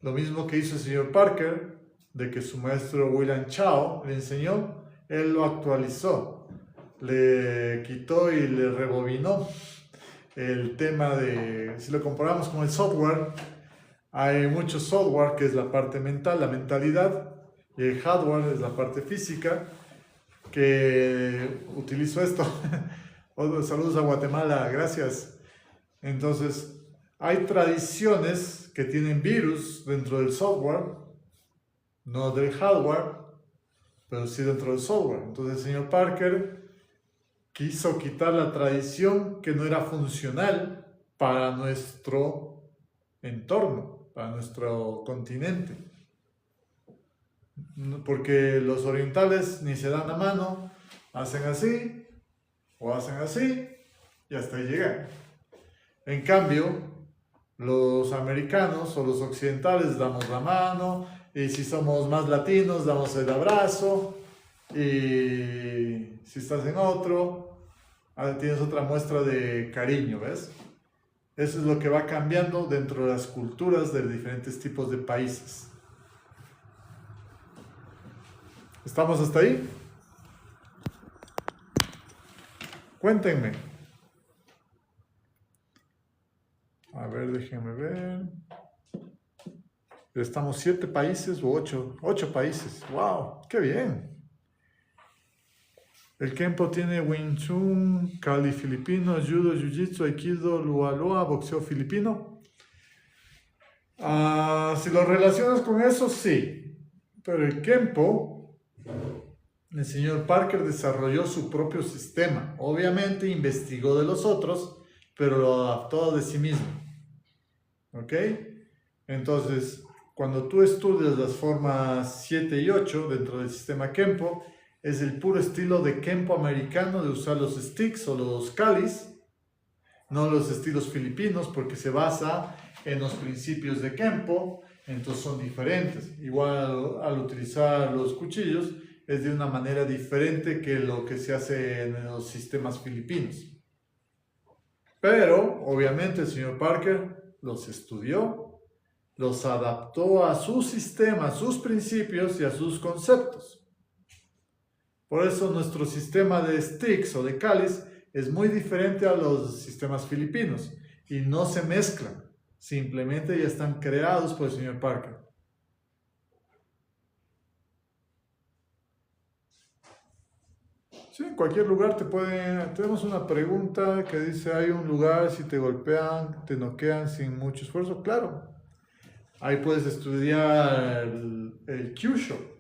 Lo mismo que hizo el señor Parker, de que su maestro William Chao le enseñó, él lo actualizó, le quitó y le rebobinó el tema de, si lo comparamos con el software, hay mucho software que es la parte mental, la mentalidad, y el hardware es la parte física, que utilizo esto. Saludos a Guatemala, gracias. Entonces, hay tradiciones que tienen virus dentro del software, no del hardware, pero sí dentro del software. Entonces, el señor Parker quiso quitar la tradición que no era funcional para nuestro entorno, para nuestro continente. Porque los orientales ni se dan la mano, hacen así o hacen así y hasta ahí llegan. En cambio, los americanos o los occidentales damos la mano, y si somos más latinos damos el abrazo, y si estás en otro, tienes otra muestra de cariño, ¿ves? Eso es lo que va cambiando dentro de las culturas de diferentes tipos de países. ¿Estamos hasta ahí? Cuéntenme. A ver, déjenme ver. Estamos 7 países o 8 países. ¡Wow! ¡Qué bien! El Kempo tiene Wing Chun, Kali filipino, Judo, Jiu-Jitsu, Aikido, Lua Lua, boxeo filipino. Si lo relacionas con eso, sí. Pero el Kempo, el señor Parker desarrolló su propio sistema. Obviamente investigó de los otros, pero lo adaptó de sí mismo. ¿Ok? Entonces, cuando tú estudias las formas 7 y 8 dentro del sistema Kempo, es el puro estilo de Kempo americano de usar los sticks o los kalis, no los estilos filipinos, porque se basa en los principios de Kempo, entonces son diferentes. Igual al utilizar los cuchillos es de una manera diferente que lo que se hace en los sistemas filipinos. Pero, obviamente, el señor Parker los estudió, los adaptó a su sistema, a sus principios y a sus conceptos. Por eso nuestro sistema de sticks o de cáliz es muy diferente a los sistemas filipinos y no se mezclan, simplemente ya están creados por el señor Parker. Sí, en cualquier lugar tenemos una pregunta que dice, ¿hay un lugar si te golpean, te noquean sin mucho esfuerzo? Claro, ahí puedes estudiar el Kyusho.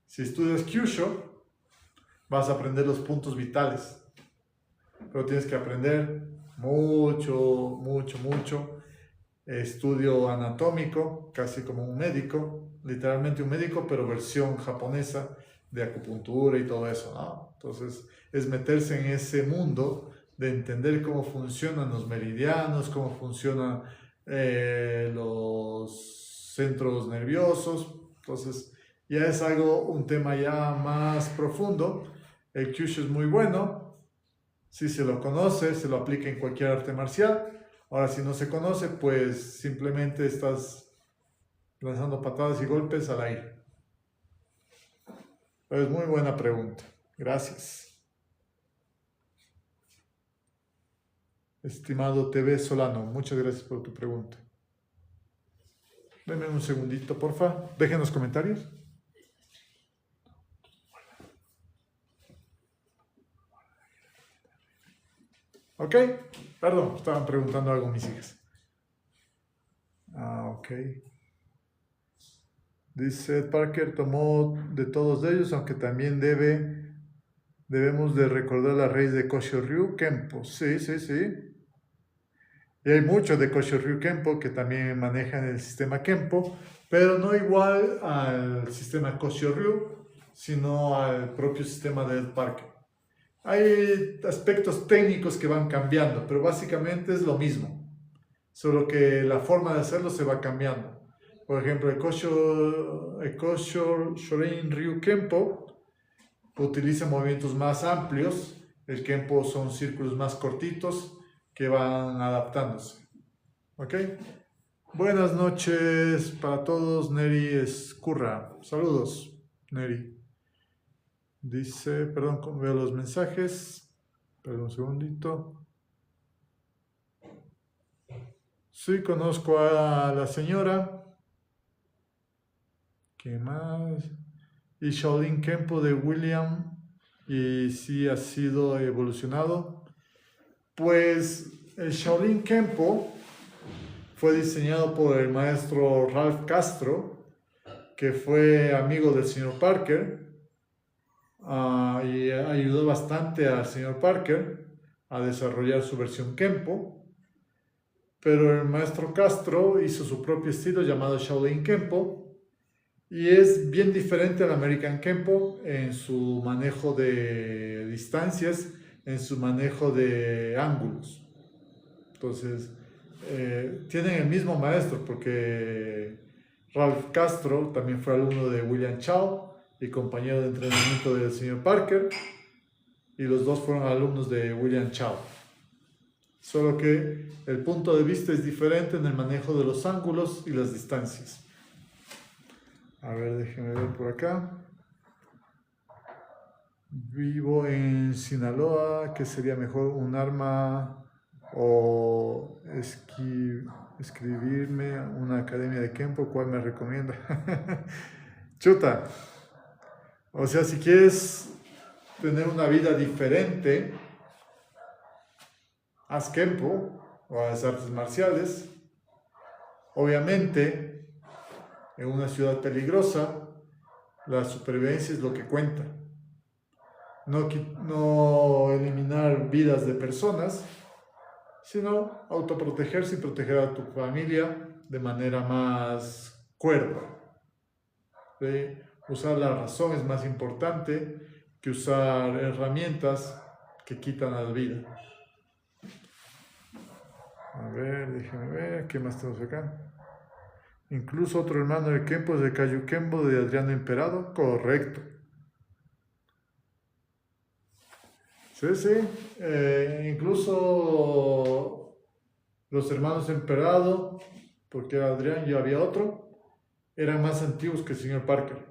Si estudias Kyusho, vas a aprender los puntos vitales, pero tienes que aprender mucho estudio anatómico, casi como un médico, literalmente un médico, pero versión japonesa de acupuntura y todo eso, ¿no? Entonces es meterse en ese mundo de entender cómo funcionan los meridianos, cómo funcionan los centros nerviosos. Entonces ya es un tema ya más profundo. El Kyushu es muy bueno, si se lo conoce, se lo aplica en cualquier arte marcial. Ahora, si no se conoce, pues simplemente estás lanzando patadas y golpes al aire. Pero es muy buena pregunta. Gracias. Estimado TV Solano, muchas gracias por tu pregunta. Denme un segundito, porfa. Dejen los comentarios. Ok, perdón, estaban preguntando algo mis hijas. Ok. Dice Parker tomó de todos ellos, aunque también debemos de recordar la raíz de Kosho-ryu Kenpo. Sí, sí, sí. Y hay muchos de Kosho-ryu Kenpo que también manejan el sistema Kenpo, pero no igual al sistema Kosho-ryu, sino al propio sistema de Ed Parker. Hay aspectos técnicos que van cambiando, pero básicamente es lo mismo, solo que la forma de hacerlo se va cambiando. Por ejemplo, el Kosho Shorin Ryu Kenpo utiliza movimientos más amplios, el Kenpo son círculos más cortitos que van adaptándose. ¿Ok? Buenas noches para todos, Neri Escurra. Saludos, Neri. Dice, perdón, veo los mensajes. Perdón un segundito. Sí, conozco a la señora. ¿Qué más? Y Shaolin Kenpo de William. Y sí ha sido evolucionado. Pues el Shaolin Kenpo fue diseñado por el maestro Ralph Castro, que fue amigo del señor Parker. Y ayudó bastante al señor Parker a desarrollar su versión Kenpo, pero el maestro Castro hizo su propio estilo llamado Shaolin Kenpo y es bien diferente al American Kenpo en su manejo de distancias, en su manejo de ángulos. Entonces, tienen el mismo maestro porque Ralph Castro también fue alumno de William Chow y compañero de entrenamiento del señor Parker, y los dos fueron alumnos de William Chow. Solo que el punto de vista es diferente en el manejo de los ángulos y las distancias. A ver, déjenme ver por acá. Vivo en Sinaloa. ¿Qué sería mejor, un arma o escribirme a una academia de Kenpo? ¿Cuál me recomienda? Chuta. O sea, si quieres tener una vida diferente, haz Kenpo o haz artes marciales. Obviamente, en una ciudad peligrosa, la supervivencia es lo que cuenta. No eliminar vidas de personas, sino autoprotegerse y proteger a tu familia de manera más cuerda. ¿Sí? Usar la razón es más importante que usar herramientas que quitan la vida. A ver, déjame ver, ¿qué más tenemos acá? Incluso otro hermano de Kenpo es el Kaiju Kenpo de Adriano Emperado. Correcto. Sí, sí. Incluso los hermanos Emperado, porque Adrián y había otro, eran más antiguos que el señor Parker.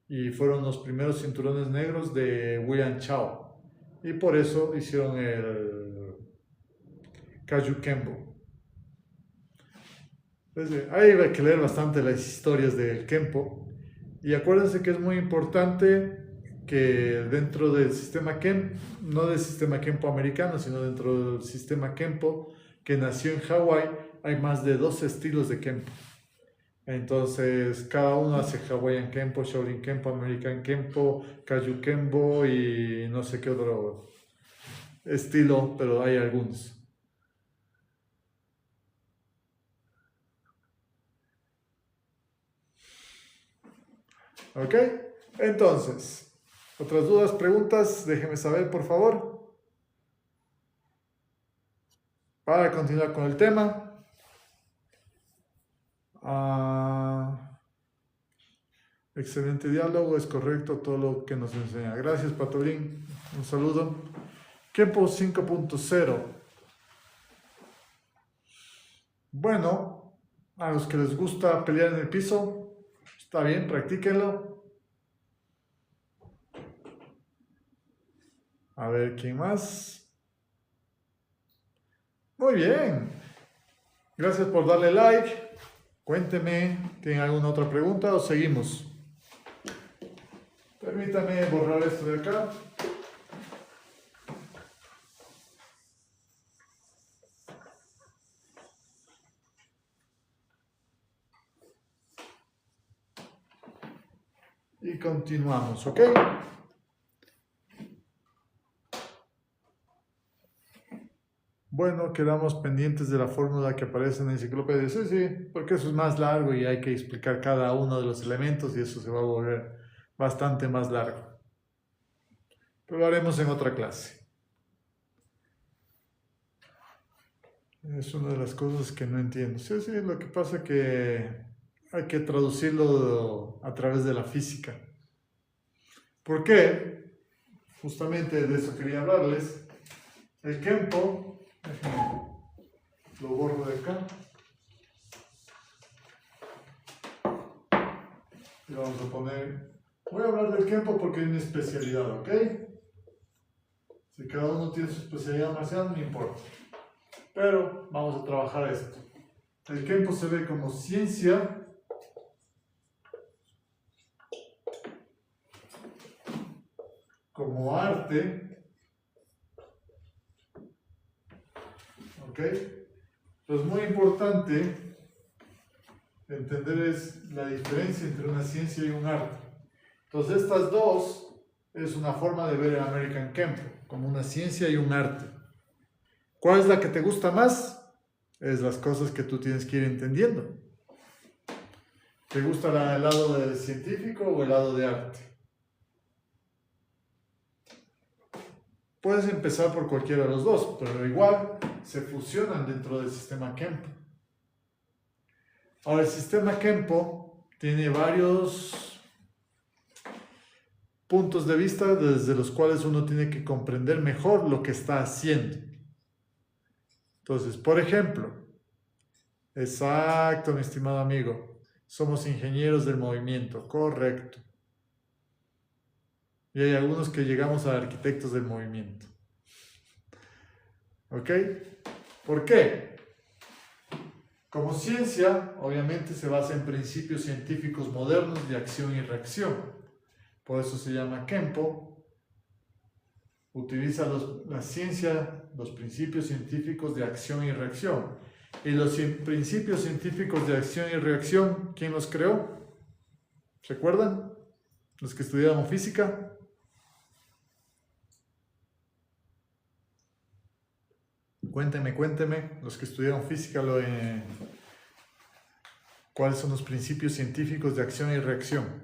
Y fueron los primeros cinturones negros de William Chow. Y por eso hicieron el Kaiju Kenpo. Entonces, ahí hay que leer bastante las historias del Kenpo. Y acuérdense que es muy importante que dentro del sistema Kenpo, no del sistema Kenpo americano, sino dentro del sistema Kenpo que nació en Hawái, hay más de 12 estilos de Kenpo. Entonces, cada uno hace Hawaiian Kenpo, Shaolin Kenpo, American Kenpo, Kaiju Kenpo y no sé qué otro estilo, pero hay algunos. ¿Ok? Entonces, ¿otras dudas, preguntas? Déjenme saber, por favor. Para continuar con el tema. Excelente diálogo, es correcto todo lo que nos enseña. Gracias, Patolín. Un saludo. Kenpo 5.0. Bueno, a los que les gusta pelear en el piso, está bien, practíquenlo. A ver, ¿quién más? Muy bien. Gracias por darle like. Cuénteme, ¿tienen alguna otra pregunta o seguimos? Permítame borrar esto de acá. y continuamos, ¿ok? Bueno, quedamos pendientes de la fórmula que aparece en la enciclopedia. Sí, porque eso es más largo y hay que explicar cada uno de los elementos y eso se va a volver bastante más largo. Pero lo haremos en otra clase. Es una de las cosas que no entiendo. Sí, lo que pasa es que hay que traducirlo a través de la física. ¿Por qué? Justamente de eso quería hablarles. El Kempo, lo borro de acá. Y vamos a poner, voy a hablar del Kempo porque es mi especialidad, ¿ok? Si cada uno tiene su especialidad marcial, no importa. Pero vamos a trabajar esto. El Kempo se ve como ciencia como arte, ¿ok? Pues muy importante entender es la diferencia entre una ciencia y un arte. Entonces estas dos es una forma de ver el American Kempo, como una ciencia y un arte. ¿Cuál es la que te gusta más? Es las cosas que tú tienes que ir entendiendo. ¿Te gusta el lado de científico o el lado de arte? Puedes empezar por cualquiera de los dos, pero igual se fusionan dentro del sistema Kempo. Ahora, el sistema Kempo tiene varios puntos de vista desde los cuales uno tiene que comprender mejor lo que está haciendo. Entonces, por ejemplo, exacto, mi estimado amigo, somos ingenieros del movimiento, correcto. Y hay algunos que llegamos a arquitectos del movimiento. ¿Ok? ¿Por qué? Como ciencia, obviamente se basa en principios científicos modernos de acción y reacción. Por eso se llama Kempo. Utiliza la ciencia, los principios científicos de acción y reacción. Y los principios científicos de acción y reacción, ¿quién los creó? ¿Se acuerdan? Los que estudiaban física. Cuénteme, los que estudiaron física, ¿cuáles son los principios científicos de acción y reacción?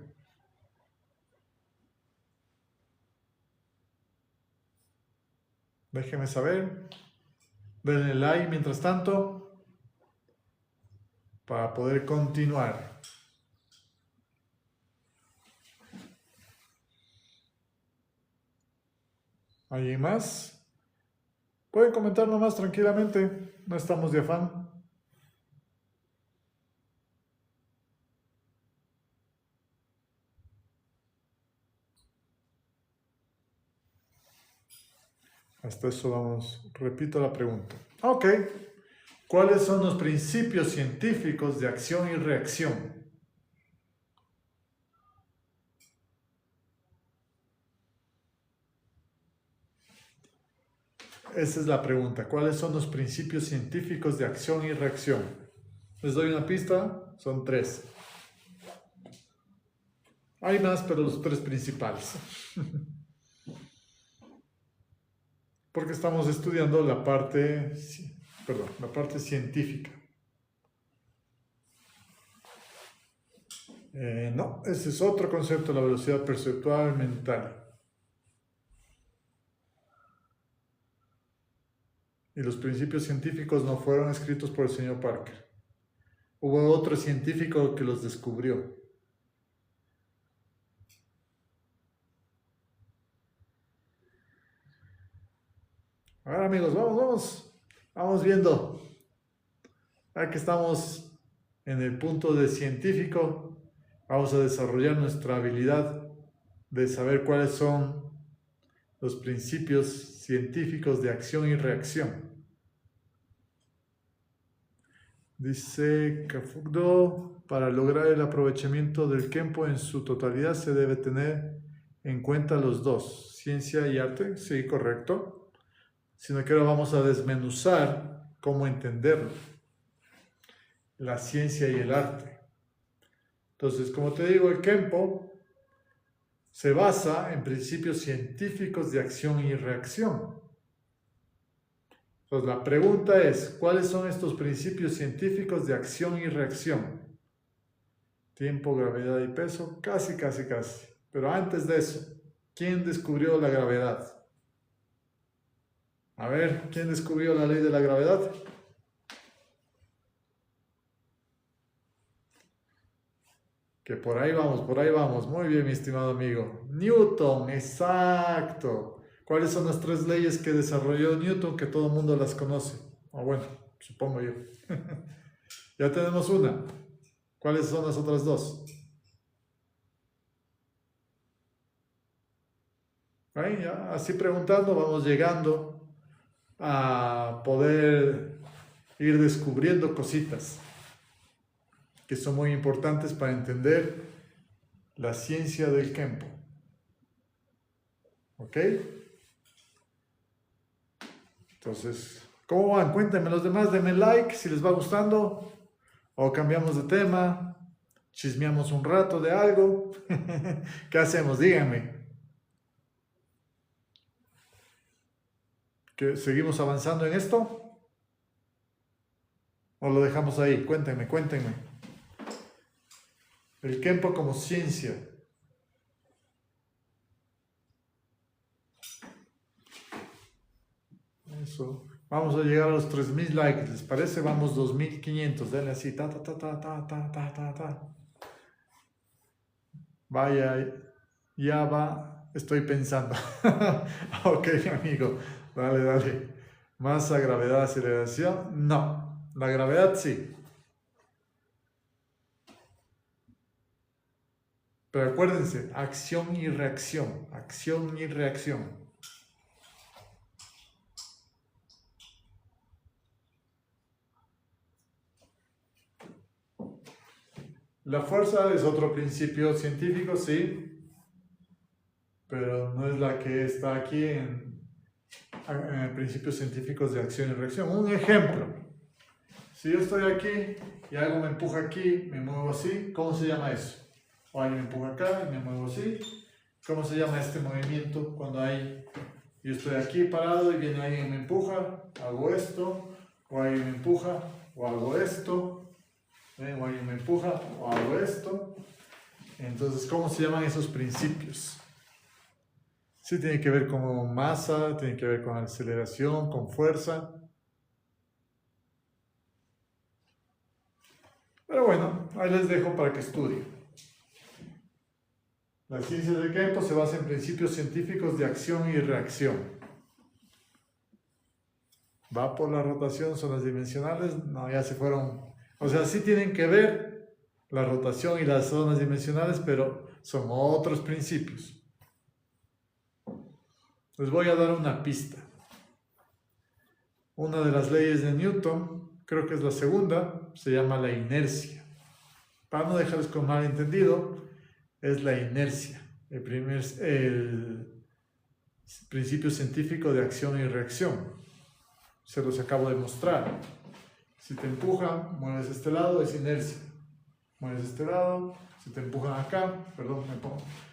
Déjenme saber. Denle like mientras tanto para poder continuar. ¿Alguien más? Pueden comentar nomás tranquilamente, no estamos de afán. Hasta eso vamos, repito la pregunta. Ok, ¿cuáles son los principios científicos de acción y reacción? Esa es la pregunta. ¿Cuáles son los principios científicos de acción y reacción? Les doy una pista, son 3. Hay más, pero los 3 principales. Porque estamos estudiando la parte científica. No, ese es otro concepto, la velocidad perceptual mental. Y los principios científicos no fueron escritos por el señor Parker. Hubo otro científico que los descubrió. Ahora amigos, vamos viendo. Aquí estamos en el punto de científico. Vamos a desarrollar nuestra habilidad de saber cuáles son los principios científicos de acción y reacción. Dice Cafugdo, para lograr el aprovechamiento del Kempo en su totalidad se debe tener en cuenta los dos, ciencia y arte. Sí, correcto. Sino que ahora vamos a desmenuzar cómo entenderlo, la ciencia y el arte. Entonces, como te digo, el Kempo se basa en principios científicos de acción y reacción. Entonces la pregunta es, ¿cuáles son estos principios científicos de acción y reacción? Tiempo, gravedad y peso, casi. Pero antes de eso, ¿quién descubrió la gravedad? A ver, ¿quién descubrió la ley de la gravedad? Que por ahí vamos. Muy bien, mi estimado amigo. Newton, exacto. ¿Cuáles son las 3 leyes que desarrolló Newton que todo el mundo las conoce? O bueno, supongo yo. Ya tenemos una. ¿Cuáles son las otras 2? Ahí, ya, así preguntando vamos llegando a poder ir descubriendo cositas que son muy importantes para entender la ciencia del Kempo. ¿Ok? Entonces, ¿cómo van? Cuéntenme los demás, denme like si les va gustando, o cambiamos de tema, chismeamos un rato de algo. ¿Qué hacemos? Díganme. ¿Que seguimos avanzando en esto? ¿O lo dejamos ahí? Cuéntenme. El Kempo como ciencia. Eso. Vamos a llegar a los 3000 likes, ¿les parece? Vamos 2500, denle así, ta. Vaya, ya va, estoy pensando. Ok, amigo, dale. Masa, gravedad, aceleración, no. La gravedad sí. Pero acuérdense, acción y reacción. La fuerza es otro principio científico, sí, pero no es la que está aquí en principios científicos de acción y reacción. Un ejemplo, si yo estoy aquí y algo me empuja aquí, me muevo así, ¿cómo se llama eso? O alguien me empuja acá y me muevo así, ¿cómo se llama este movimiento? Cuando yo estoy aquí parado y viene alguien y me empuja, hago esto, o alguien me empuja, o hago esto. O alguien me empuja o hago esto. Entonces, ¿cómo se llaman esos principios? Sí, tiene que ver con masa, tiene que ver con aceleración, con fuerza. Pero bueno, ahí les dejo para que estudien. La ciencia del Kempo se basa en principios científicos de acción y reacción. ¿Va por la rotación? ¿Son las dimensionales? No, ya se fueron. O sea, sí tienen que ver la rotación y las zonas dimensionales, pero son otros principios. Les voy a dar una pista. Una de las leyes de Newton, creo que es la segunda, se llama la inercia. Para no dejarles con malentendido, es la inercia. El principio científico de acción y reacción. Se los acabo de mostrar. Si te empujan, mueves este lado, es inercia. Mueves este lado, si te empujan acá,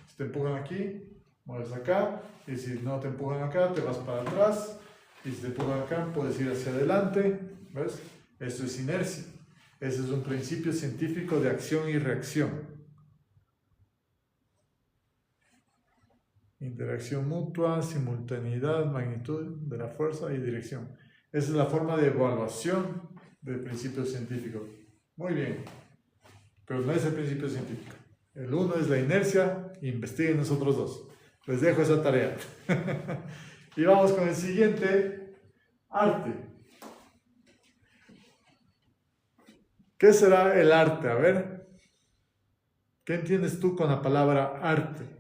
si te empujan aquí, mueves acá, y si no te empujan acá, te vas para atrás, y si te empujan acá, puedes ir hacia adelante, ¿ves? Eso es inercia. Ese es un principio científico de acción y reacción. Interacción mutua, simultaneidad, magnitud de la fuerza y dirección. Esa es la forma de evaluación del principio científico. Muy bien, pero no es el principio científico. El uno es la inercia, investiguen los otros dos. Les dejo esa tarea. Y vamos con el siguiente, arte. ¿Qué será el arte? A ver, ¿qué entiendes tú con la palabra arte?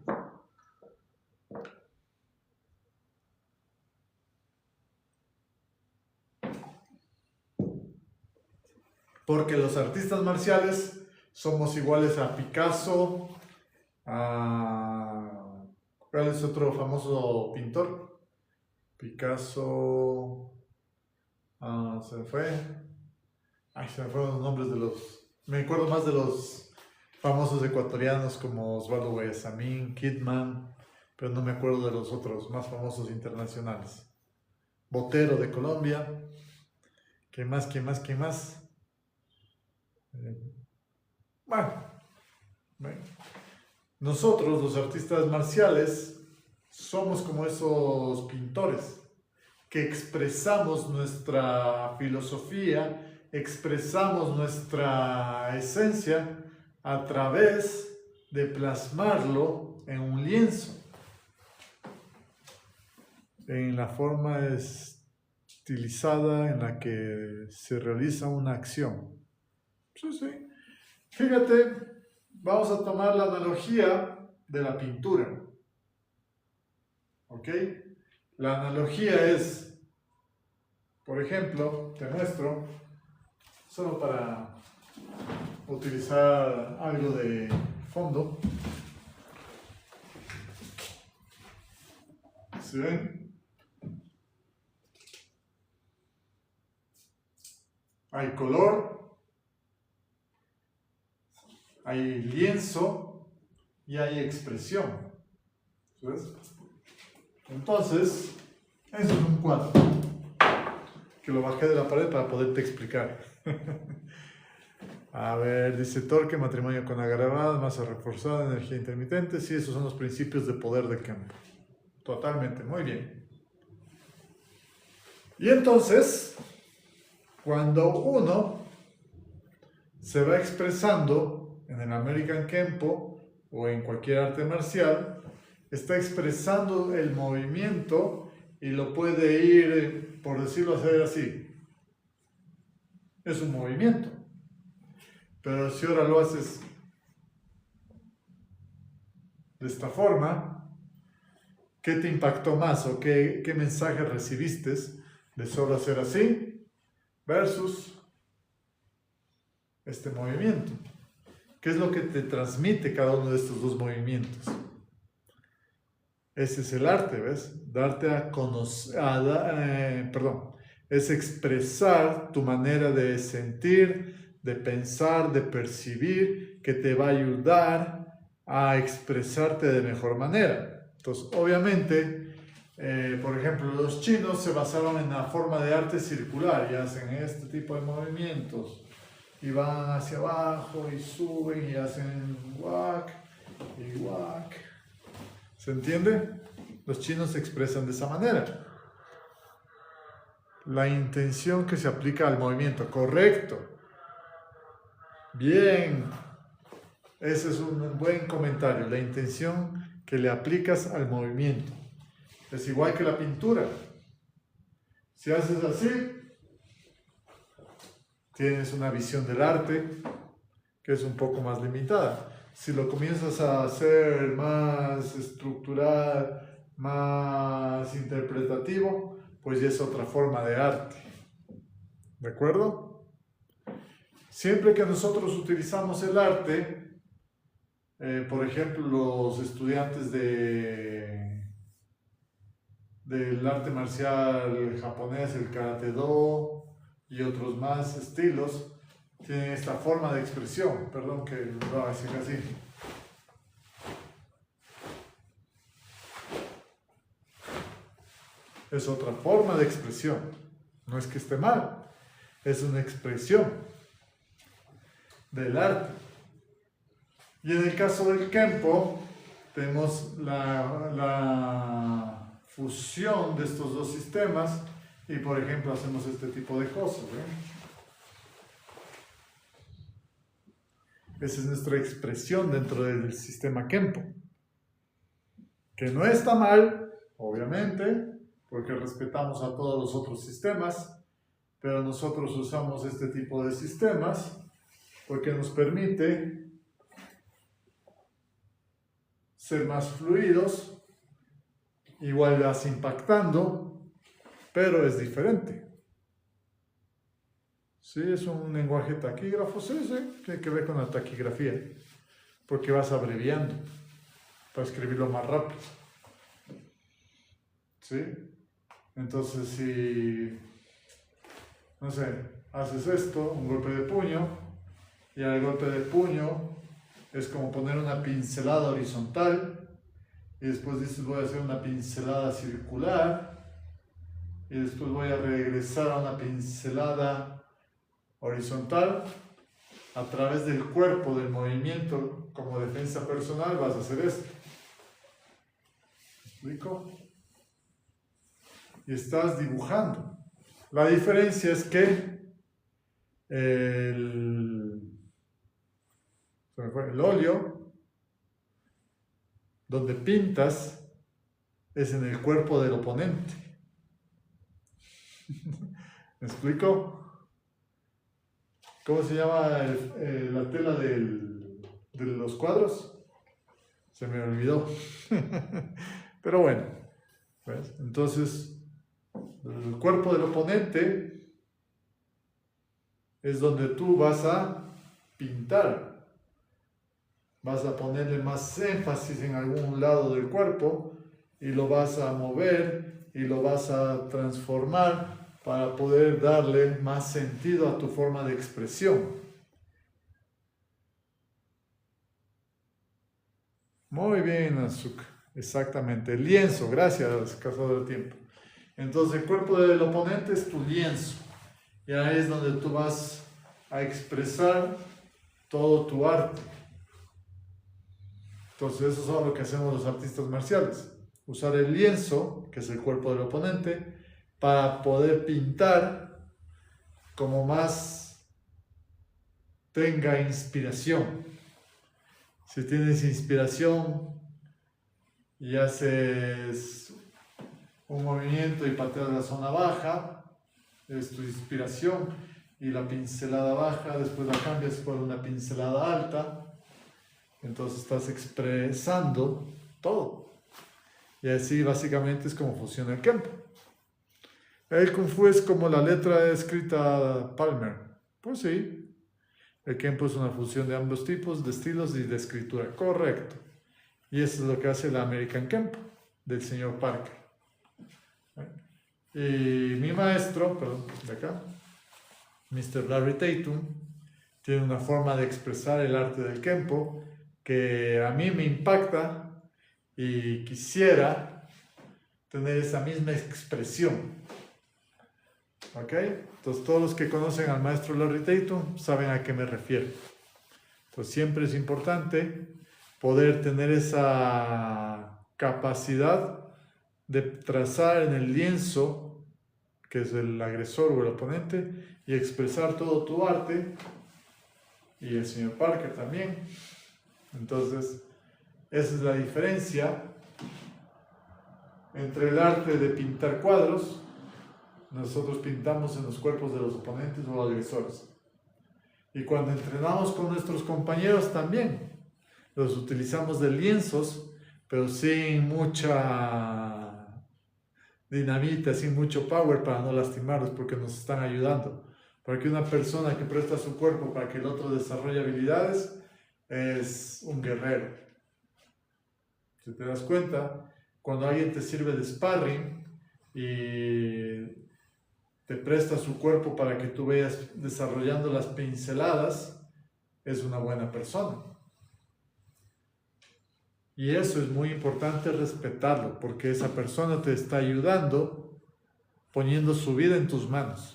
Porque los artistas marciales somos iguales a Picasso, ¿cuál es otro famoso pintor? Picasso, se me fueron los nombres de los, me acuerdo más de los famosos ecuatorianos como Osvaldo Guayasamín, Kidman, pero no me acuerdo de los otros más famosos internacionales. Botero de Colombia. ¿Quién más? ¿Quién más? ¿Quién más? Bueno, nosotros los artistas marciales somos como esos pintores que expresamos nuestra filosofía, expresamos nuestra esencia a través de plasmarlo en un lienzo, en la forma estilizada en la que se realiza una acción. Sí, sí. Fíjate, vamos a tomar la analogía de la pintura. ¿Ok? La analogía es, por ejemplo, te muestro, solo para utilizar algo de fondo. ¿Se ven? Hay color, hay lienzo y hay expresión. ¿Ves? Entonces, eso es un cuadro que lo bajé de la pared para poderte explicar. A ver, dice torque, matrimonio con agravada, masa reforzada, energía intermitente. Sí, esos son los principios de poder de campo. Totalmente, muy bien. Y entonces, cuando uno se va expresando en el American Kenpo o en cualquier arte marcial, está expresando el movimiento y lo puede ir, por decirlo así, es un movimiento. Pero si ahora lo haces de esta forma, ¿qué te impactó más o qué mensaje recibiste de solo hacer así versus este movimiento? ¿Qué es lo que te transmite cada uno de estos dos movimientos? Ese es el arte, ¿ves? Darte a conocer, es expresar tu manera de sentir, de pensar, de percibir, que te va a ayudar a expresarte de mejor manera. Entonces, obviamente, por ejemplo, los chinos se basaron en la forma de arte circular y hacen este tipo de movimientos y van hacia abajo y suben y hacen whack y whack. ¿Se entiende? Los chinos se expresan de esa manera. La intención que se aplica al movimiento, correcto. Bien, ese es un buen comentario. La intención que le aplicas al movimiento. Es igual que la pintura. Si haces así, tienes una visión del arte que es un poco más limitada. Si lo comienzas a hacer más estructural, más interpretativo, pues ya es otra forma de arte. ¿De acuerdo? Siempre que nosotros utilizamos el arte, por ejemplo, los estudiantes del arte marcial japonés, el Karate-Do y otros más estilos, tienen esta forma de expresión. Perdón que lo haga así. Es otra forma de expresión. No es que esté mal, es una expresión del arte. Y en el caso del Kenpo, tenemos la fusión de estos dos sistemas y, por ejemplo, hacemos este tipo de cosas. Esa es nuestra expresión dentro del sistema Kenpo. Que no está mal, obviamente, porque respetamos a todos los otros sistemas, pero nosotros usamos este tipo de sistemas porque nos permite ser más fluidos, igual vas impactando, pero es diferente. Sí, es un lenguaje taquígrafo, sí, tiene que ver con la taquigrafía, porque vas abreviando para escribirlo más rápido. ¿Sí? Entonces, si, no sé, haces esto, un golpe de puño, y al golpe de puño es como poner una pincelada horizontal y después dices voy a hacer una pincelada circular y después voy a regresar a una pincelada horizontal. A través del cuerpo, del movimiento como defensa personal vas a hacer esto. ¿Me explico? Y estás dibujando. La diferencia es que el óleo, donde pintas, es en el cuerpo del oponente. ¿Me explico? ¿Cómo se llama la tela de los cuadros? Se me olvidó. Pero bueno, ¿ves? Entonces, el cuerpo del oponente es donde tú vas a pintar. Vas a ponerle más énfasis en algún lado del cuerpo y lo vas a mover y lo vas a transformar para poder darle más sentido a tu forma de expresión. Muy bien, Azúcar. Exactamente. El lienzo. Gracias, Cazador del Tiempo. Entonces, el cuerpo del oponente es tu lienzo. Y ahí es donde tú vas a expresar todo tu arte. Entonces, eso es lo que hacemos los artistas marciales. Usar el lienzo, que es el cuerpo del oponente, para poder pintar como más tenga inspiración. Si tienes inspiración y haces un movimiento y pateas la zona baja, es tu inspiración, y la pincelada baja después la cambias por una pincelada alta, entonces estás expresando todo. Y así básicamente es como funciona el Kempo. El Kung Fu es como la letra escrita Palmer. Pues sí, el Kempo es una fusión de ambos tipos de estilos y de escritura. Correcto. Y eso es lo que hace el American Kempo del señor Parker. Y mi maestro, perdón, de acá, Mr. Larry Tatum, tiene una forma de expresar el arte del Kempo que a mí me impacta y quisiera tener esa misma expresión. ¿Ok? Entonces todos los que conocen al maestro Larry Tatum saben a qué me refiero. Entonces siempre es importante poder tener esa capacidad de trazar en el lienzo, que es el agresor o el oponente, y expresar todo tu arte, y el señor Parker también. Entonces, esa es la diferencia entre el arte de pintar cuadros. Nosotros pintamos en los cuerpos de los oponentes o agresores. Y cuando entrenamos con nuestros compañeros también, los utilizamos de lienzos, pero sin mucha dinamita, sin mucho power para no lastimarlos, porque nos están ayudando. Porque una persona que presta su cuerpo para que el otro desarrolle habilidades es un guerrero. Si te das cuenta, cuando alguien te sirve de sparring y te presta su cuerpo para que tú vayas desarrollando las pinceladas, es una buena persona. Y eso es muy importante respetarlo, porque esa persona te está ayudando poniendo su vida en tus manos.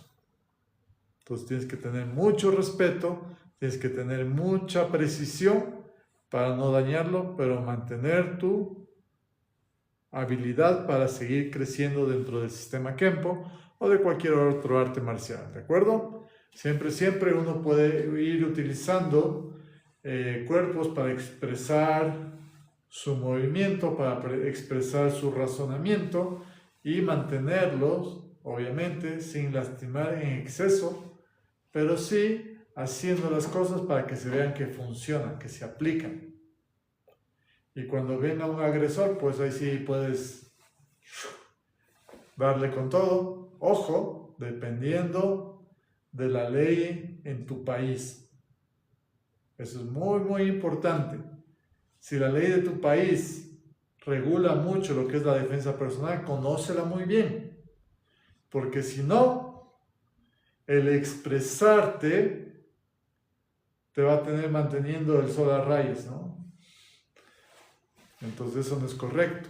Entonces tienes que tener mucho respeto, tienes que tener mucha precisión para no dañarlo, pero mantener tu habilidad para seguir creciendo dentro del sistema Kempo o de cualquier otro arte marcial, ¿de acuerdo? Siempre uno puede ir utilizando cuerpos para expresar su movimiento, para expresar su razonamiento y mantenerlos, obviamente, sin lastimar en exceso, pero sí haciendo las cosas para que se vean que funcionan, que se aplican. Y cuando venga un agresor, pues ahí sí puedes darle con todo. Ojo, dependiendo de la ley en tu país. Eso es muy importante. Si la ley de tu país regula mucho lo que es la defensa personal, conócela muy bien. Porque si no, el expresarte te va a tener manteniendo el sol a rayas, ¿no? Entonces eso no es correcto.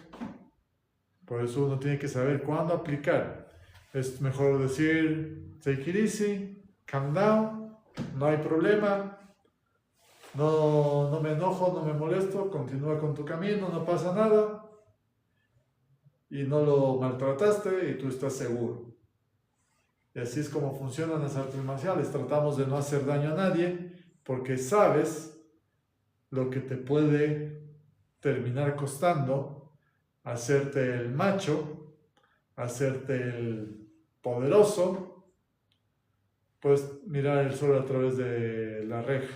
Por eso uno tiene que saber cuándo aplicar. Es mejor decir, take it easy, calm down, no hay problema, no me enojo, no me molesto, continúa con tu camino, no pasa nada. Y no lo maltrataste y tú estás seguro. Y así es como funcionan las artes marciales. Tratamos de no hacer daño a nadie porque sabes lo que te puede terminar costando hacerte el macho, hacerte el poderoso, puedes mirar el sol a través de la reja.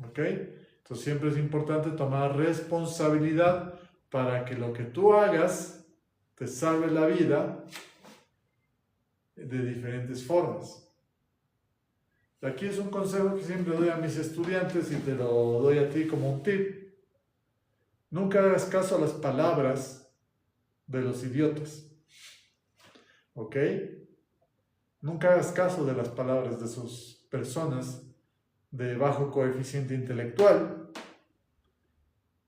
¿Ok? Entonces siempre es importante tomar responsabilidad para que lo que tú hagas te salve la vida de diferentes formas. Aquí es un consejo que siempre doy a mis estudiantes y te lo doy a ti como un tip. Nunca hagas caso a las palabras de los idiotas. ¿Ok? Nunca hagas caso de las palabras de sus personas de bajo coeficiente intelectual,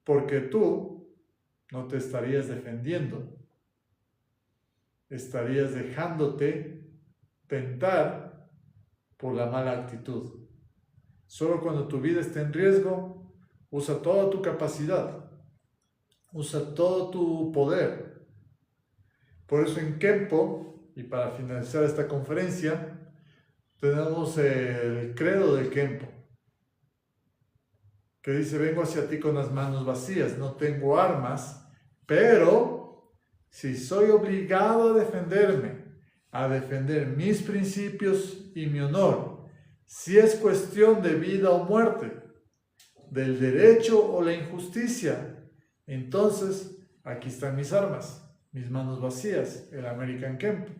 porque tú no te estarías defendiendo, estarías dejándote tentar por la mala actitud. Solo cuando tu vida esté en riesgo, usa toda tu capacidad, usa todo tu poder. Por eso en Kenpo, y para finalizar esta conferencia, tenemos el credo del Kenpo, que dice, vengo hacia ti con las manos vacías, no tengo armas, pero si soy obligado a defender mis principios y mi honor, si es cuestión de vida o muerte, del derecho o la injusticia, entonces aquí están mis armas, mis manos vacías, el American Kenpo.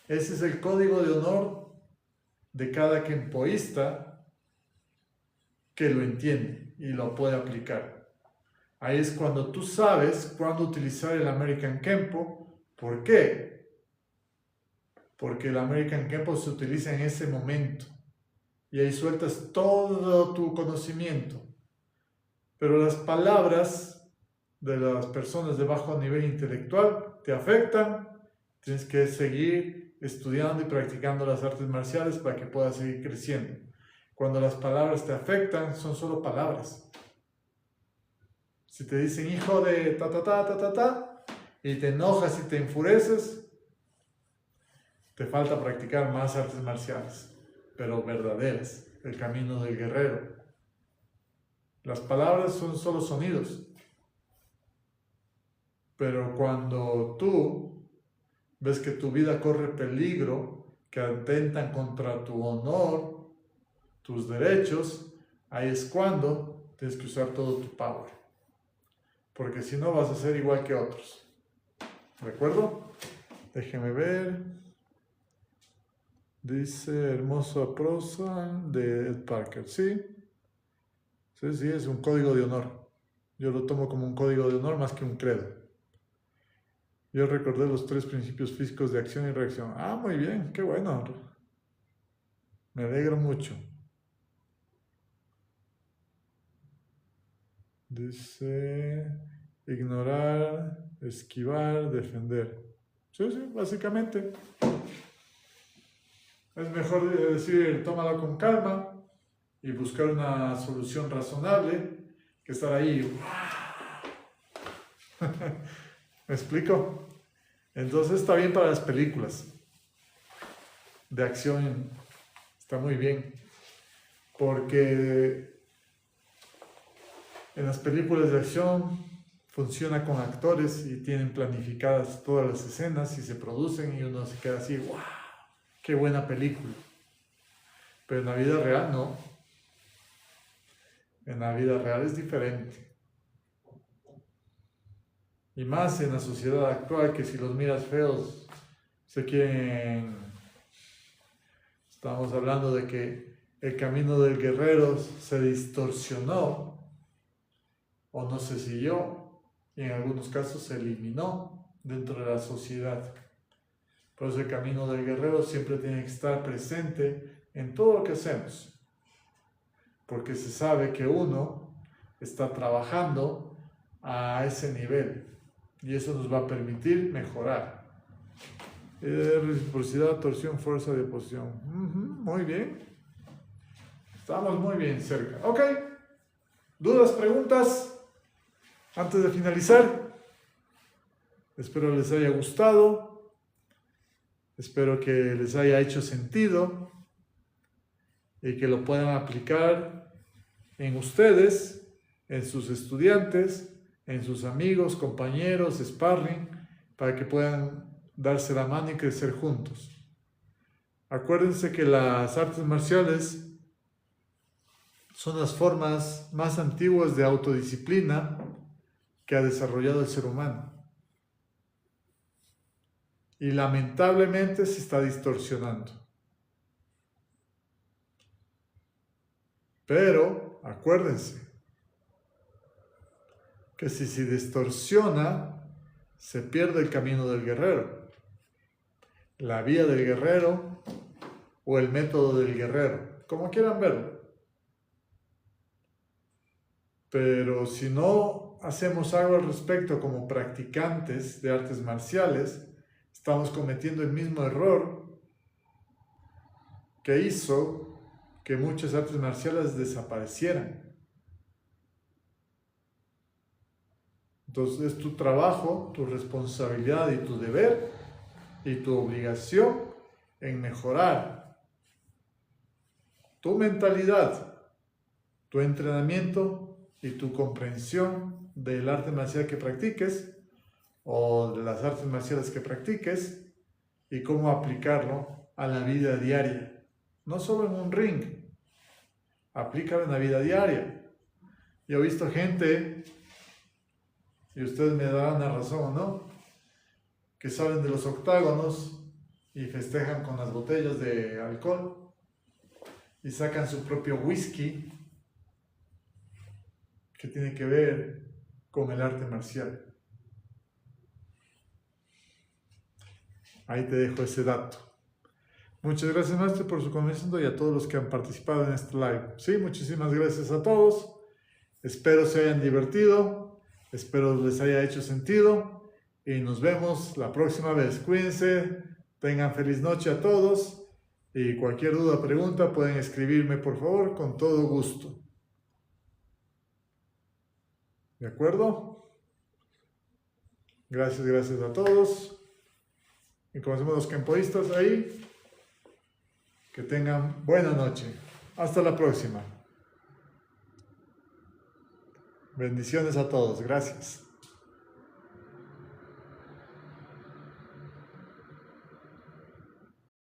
Ese es el código de honor de cada kenpoísta que lo entiende y lo puede aplicar. Ahí es cuando tú sabes cuándo utilizar el American Kenpo. ¿Por qué? Porque el American Kenpo se utiliza en ese momento y ahí sueltas todo tu conocimiento. Pero las palabras de las personas de bajo nivel intelectual te afectan. Tienes que seguir estudiando y practicando las artes marciales para que puedas seguir creciendo. Cuando las palabras te afectan, son solo palabras. Si te dicen hijo de ta ta ta ta ta ta y te enojas y te enfureces, te falta practicar más artes marciales, pero verdaderas, el camino del guerrero. Las palabras son solo sonidos. Pero cuando tú ves que tu vida corre peligro, que atentan contra tu honor, tus derechos, ahí es cuando tienes que usar todo tu power. Porque si no vas a ser igual que otros. ¿De acuerdo? Déjeme ver. Dice hermosa prosa de Ed Parker. Sí, es un código de honor. Yo lo tomo como un código de honor más que un credo. Yo recordé los 3 principios físicos de acción y reacción. Ah, muy bien, qué bueno. Me alegro mucho. Dice ignorar, esquivar, defender. Sí, básicamente. Es mejor decir, tómalo con calma y buscar una solución razonable que estar ahí. ¿Me explico? Entonces está bien para las películas de acción. Está muy bien. Porque en las películas de acción funciona con actores y tienen planificadas todas las escenas y se producen y uno se queda así, ¡wow! ¡Qué buena película! Pero en la vida real no. En la vida real es diferente. Y más en la sociedad actual, que si los miras feos, se quieren... Estamos hablando de que el camino del guerrero se distorsionó o no se siguió y en algunos casos se eliminó dentro de la sociedad. Por eso el camino del guerrero siempre tiene que estar presente en todo lo que hacemos. porque se sabe que uno está trabajando a ese nivel y eso nos va a permitir mejorar. Reciprocidad, torsión, fuerza de oposición. Muy bien. Estamos muy bien cerca. Ok. ¿Dudas, preguntas? Antes de finalizar, espero les haya gustado. Espero que les haya hecho sentido y que lo puedan aplicar en ustedes, en sus estudiantes, en sus amigos, compañeros, sparring, para que puedan darse la mano y crecer juntos. Acuérdense que las artes marciales son las formas más antiguas de autodisciplina que ha desarrollado el ser humano. Y lamentablemente se está distorsionando. Pero acuérdense que si se distorsiona, se pierde el camino del guerrero, la vía del guerrero o el método del guerrero, como quieran verlo. Pero si no hacemos algo al respecto como practicantes de artes marciales, estamos cometiendo el mismo error que hizo que muchas artes marciales desaparecieran. Entonces es tu trabajo, tu responsabilidad y tu deber y tu obligación en mejorar tu mentalidad, tu entrenamiento y tu comprensión del arte marcial que practiques o de las artes marciales que practiques y cómo aplicarlo a la vida diaria. No solo en un ring, aplícalo en la vida diaria. Yo he visto gente, y ustedes me darán la razón o no, que salen de los octágonos y festejan con las botellas de alcohol y sacan su propio whisky que tiene que ver con el arte marcial. Ahí te dejo ese dato. Muchas gracias, maestro, por su conocimiento y a todos los que han participado en este live. Sí, muchísimas gracias a todos. Espero se hayan divertido, espero les haya hecho sentido y nos vemos la próxima vez. Cuídense, tengan feliz noche a todos y cualquier duda o pregunta pueden escribirme, por favor, con todo gusto. ¿De acuerdo? Gracias a todos. Y como hacemos los kempoístas ahí, que tengan buena noche. Hasta la próxima. Bendiciones a todos. Gracias.